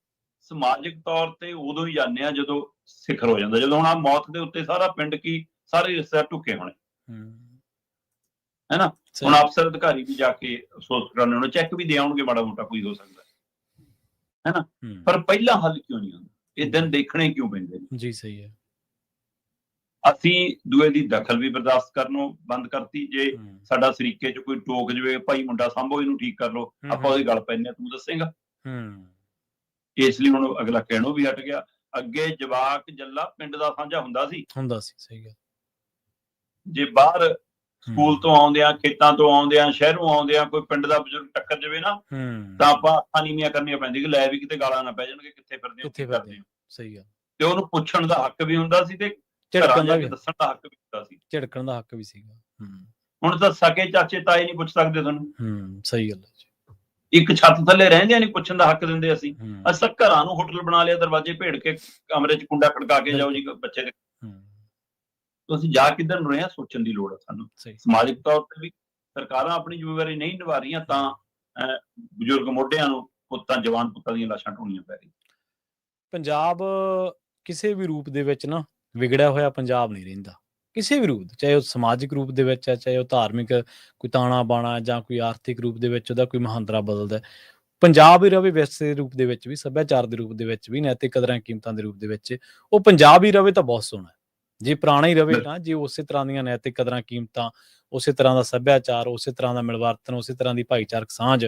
B: ਸਮਾਜਿਕ ਤੌਰ ਤੇ ਉਦੋਂ ਹੀ ਜਾਂਦੇ ਹਾਂ ਜਦੋਂ ਸਿਖਰ ਹੋ ਜਾਂਦਾ, ਜਦੋਂ ਹੁਣ ਆ ਮੌਤ ਦੇ ਉੱਤੇ ਸਾਰਾ ਪਿੰਡ ਕੀ ਸਾਰੇ ਰਿਸ਼ਤੇਦਾਰ ਢੁੱਕੇ ਹੋਣੇ, ਹੈ ਨਾ। ਹੁਣ ਅਫਸਰ ਅਧਿਕਾਰੀ ਵੀ ਜਾ ਕੇ ਅਫਸੋਸ ਕਰਾਉਣੇ, ਉਹਨੂੰ ਚੈੱਕ ਵੀ ਦੇ ਆਉਣਗੇ, ਮਾੜਾ ਮੋਟਾ ਕੋਈ ਹੋ ਸਕਦਾ, ਹੈ ਨਾ। ਪਰ ਪਹਿਲਾ ਹੱਲ ਕਿਉਂ ਨਹੀਂ ਹੁੰਦਾ? ਇਹ ਦਿਨ ਦੇਖਣੇ ਕਿਉਂ ਪੈਂਦੇ ਨੇ?
A: ਜੀ ਸਹੀ ਹੈ।
B: ਅਸੀਂ ਦੂਏ ਦੀ ਦਖਲ ਵੀ ਬਰਦਾਸ਼ਤ ਕਰਨੋਂ ਬੰਦ ਕਰਤੀ। ਜੇ ਸਾਡਾ ਸਰੀਕੇ 'ਚ ਕੋਈ ਟੋਕ ਜਵੇ, ਭਾਈ ਮੁੰਡਾ ਸਾਂਭੋ, ਇਹਨੂੰ ਠੀਕ ਕਰ ਲਓ, ਆਪਾਂ ਉਹਦੇ ਗੱਲ ਪੈਂਦੇ, ਤੂੰ ਦੱਸੇਗਾ। ਇਸ ਲਈ ਹੁਣ ਅਗਲਾ ਕਹਿਣੋਂ ਵੀ ਹਟ ਗਿਆ। ਅੱਗੇ ਜਵਾਕ ਜੱਲਾ ਪਿੰਡ ਦਾ ਸਾਂਝਾ ਹੁੰਦਾ ਸੀ।
A: ਸਹੀ ਗੱਲ।
B: ਜੇ ਬਾਹਰ ਸਕੂਲ ਤੋਂ ਆਉਂਦਿਆਂ, ਖੇਤਾਂ ਤੋਂ ਆਉਂਦਿਆਂ, ਸ਼ਹਿਰੋਂ ਆਉਂਦਿਆਂ ਕੋਈ ਪਿੰਡ ਦਾ ਬਜ਼ੁਰਗ ਟੱਕਰ ਜਾਵੇ ਨਾ, ਤਾਂ ਆਪਾਂ ਅੱਖਾਂ ਨੀਵੀਆਂ ਕਰਨੀਆਂ ਪੈਂਦੀ ਕਿ ਲੈ ਵੀ ਕਿਤੇ ਗਾਲਾਂ ਨਾ ਪੈ ਜਾਣਗੇ, ਕਿੱਥੇ ਫਿਰਦੇ ਹੋ, ਕੀ ਕਰਦੇ ਹੋ।
A: ਸਹੀ ਗੱਲ।
B: ਤੇ ਉਹਨੂੰ ਪੁੱਛਣ ਦਾ ਹੱਕ ਵੀ ਹੁੰਦਾ ਸੀ, ਤੇ
A: ਝਿੜਕਣ ਦਾ
B: ਦੱਸਣ ਦਾ ਹੱਕ ਵੀ ਹੁੰਦਾ ਸੀ,
A: ਝਿੜਕਣ ਦਾ ਹੱਕ ਵੀ ਸੀਗਾ।
B: ਹੁਣ ਤਾਂ ਸਕੇ ਚਾਚੇ ਤਾਏ ਨਹੀਂ ਪੁੱਛ ਸਕਦੇ ਤੁਹਾਨੂੰ।
A: ਸਹੀ ਗੱਲ ਹੈ।
B: ਇੱਕ ਛੱਤ ਥੱਲੇ ਰਹਿੰਦਿਆਂ ਨਹੀਂ ਪੁੱਛਣ ਦਾ ਹੱਕ ਦਿੰਦੇ ਅਸੀਂ ਤਾਂ ਘਰਾਂ ਨੂੰ ਹੋਟਲ ਬਣਾ ਲਿਆ, ਦਰਵਾਜ਼ੇ ਭੇੜ ਕੇ, ਕਮਰੇ 'ਚ ਕੁੰਡਾ ਖੜਕਾ ਕੇ ਜਾਓ ਜੀ ਬੱਚੇ ਦੇ। ਅਸੀਂ ਜਾ ਕਿੱਧਰ ਨੂੰ ਰਹੇ ਹਾਂ, ਸੋਚਣ ਦੀ ਲੋੜ ਹੈ ਸਾਨੂੰ। ਸਮਾਜਿਕ ਤੌਰ ਤੇ ਵੀ ਸਰਕਾਰਾਂ ਆਪਣੀ ਜ਼ਿੰਮੇਵਾਰੀ ਨਹੀਂ ਨਿਭਾ ਰਹੀਆਂ, ਤਾਂ ਬਜ਼ੁਰਗ ਮੋਢਿਆਂ ਨੂੰ ਪੁੱਤਾਂ, ਜਵਾਨ ਪੁੱਤਾਂ ਦੀਆਂ ਲਾਸ਼ਾਂ ਢੋਣੀਆਂ ਪੈ ਰਹੀਆਂ। ਪੰਜਾਬ
A: ਕਿਸੇ ਵੀ ਰੂਪ ਦੇ ਵਿੱਚ ਨਾ ਵਿਗੜਿਆ ਹੋਇਆ ਪੰਜਾਬ ਨਹੀਂ ਰਹਿੰਦਾ, ਕਿਸੇ ਵੀ ਰੂਪ, ਚਾਹੇ ਉਹ ਸਮਾਜਿਕ ਰੂਪ ਦੇ ਵਿੱਚ ਹੈ, ਚਾਹੇ ਉਹ ਧਾਰਮਿਕ ਕੋਈ ਤਾਣਾ ਬਾਣਾ, ਜਾਂ ਕੋਈ ਆਰਥਿਕ ਰੂਪ ਦੇ ਵਿੱਚ ਉਹਦਾ ਕੋਈ ਮਹਾਂਦਰਾ ਬਦਲਦਾ। ਪੰਜਾਬ ਹੀ ਰਵੇ ਵਿਰਸੇ ਦੇ ਰੂਪ ਦੇ ਵਿੱਚ ਵੀ, ਸੱਭਿਆਚਾਰ ਦੇ ਰੂਪ ਦੇ ਵਿੱਚ ਵੀ, ਨੈਤਿਕ ਕਦਰਾਂ ਕੀਮਤਾਂ ਦੇ ਰੂਪ ਦੇ ਵਿੱਚ ਉਹ ਪੰਜਾਬ ਹੀ ਰਵੇ ਤਾਂ ਬਹੁਤ ਸੋਹਣਾ। ਜੇ ਪੁਰਾਣਾ ਹੀ ਰਵੇ ਨਾ, ਜੇ ਉਸੇ ਤਰ੍ਹਾਂ ਦੀਆਂ ਨੈਤਿਕ ਕਦਰਾਂ ਕੀਮਤਾਂ, ਉਸੇ ਤਰ੍ਹਾਂ ਦਾ ਸੱਭਿਆਚਾਰ, ਉਸੇ ਤਰ੍ਹਾਂ ਦਾ ਮਿਲਵਰਤਨ, ਉਸੇ ਤਰ੍ਹਾਂ ਦੀ ਭਾਈਚਾਰਕ ਸਾਂਝ,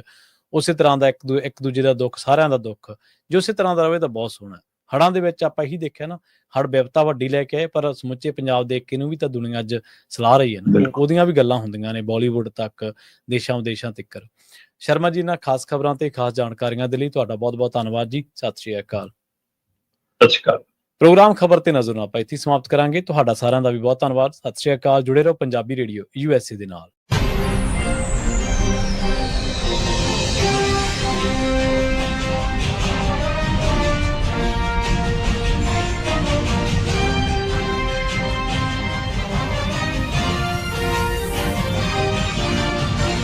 A: ਉਸੇ ਤਰ੍ਹਾਂ ਦਾ ਇੱਕ ਦੂਜੇ ਦਾ ਦੁੱਖ, ਸਾਰਿਆਂ ਦਾ ਦੁੱਖ, ਜੇ ਉਸੇ ਤਰ੍ਹਾਂ ਦਾ ਰਵੇ ਤਾਂ ਬਹੁਤ ਸੋਹਣਾ। ਹੜ੍ਹਾਂ ਦੇ ਵਿੱਚ ਆਪਾਂ ਇਹੀ ਦੇਖਿਆ ਨਾ, ਹੜ੍ਹ ਵਿਪਤਾ ਵੱਡੀ ਲੈ ਕੇ ਆਏ, ਪਰ ਸਮੁੱਚੇ ਪੰਜਾਬ ਦੇ ਏਕੇ ਨੂੰ ਵੀ ਤਾਂ ਦੁਨੀਆ ਅੱਜ ਸਲਾਹ ਰਹੀ ਹੈ ਨਾ, ਉਹਦੀਆਂ ਵੀ ਗੱਲਾਂ ਹੁੰਦੀਆਂ ਨੇ ਬਾਲੀਵੁੱਡ ਤੱਕ, ਦੇਸ਼ਾਂ ਵਿਦੇਸ਼ਾਂ ਤੱਕ। ਸ਼ਰਮਾ ਜੀ, ਨਾਲ ਖਾਸ ਖਬਰਾਂ ਤੇ ਖਾਸ ਜਾਣਕਾਰੀਆਂ ਦੇ ਲਈ ਤੁਹਾਡਾ ਬਹੁਤ ਬਹੁਤ ਧੰਨਵਾਦ ਜੀ। ਸਤਿ ਸ਼੍ਰੀ ਅਕਾਲ।
B: ਸਤਿ ਸ਼੍ਰੀ ਅਕਾਲ।
A: ਪ੍ਰੋਗਰਾਮ ਖਬਰ ਤੇ ਨਜ਼ਰ ਨਾਲ ਆਪਾਂ ਇੱਥੇ ਸਮਾਪਤ ਕਰਾਂਗੇ। ਤੁਹਾਡਾ ਸਾਰਿਆਂ ਦਾ ਵੀ ਬਹੁਤ ਧੰਨਵਾਦ। ਸਤਿ ਸ਼੍ਰੀ ਅਕਾਲ। ਜੁੜੇ ਰਹੋ ਪੰਜਾਬੀ ਰੇਡੀਓ USA ਦੇ ਨਾਲ।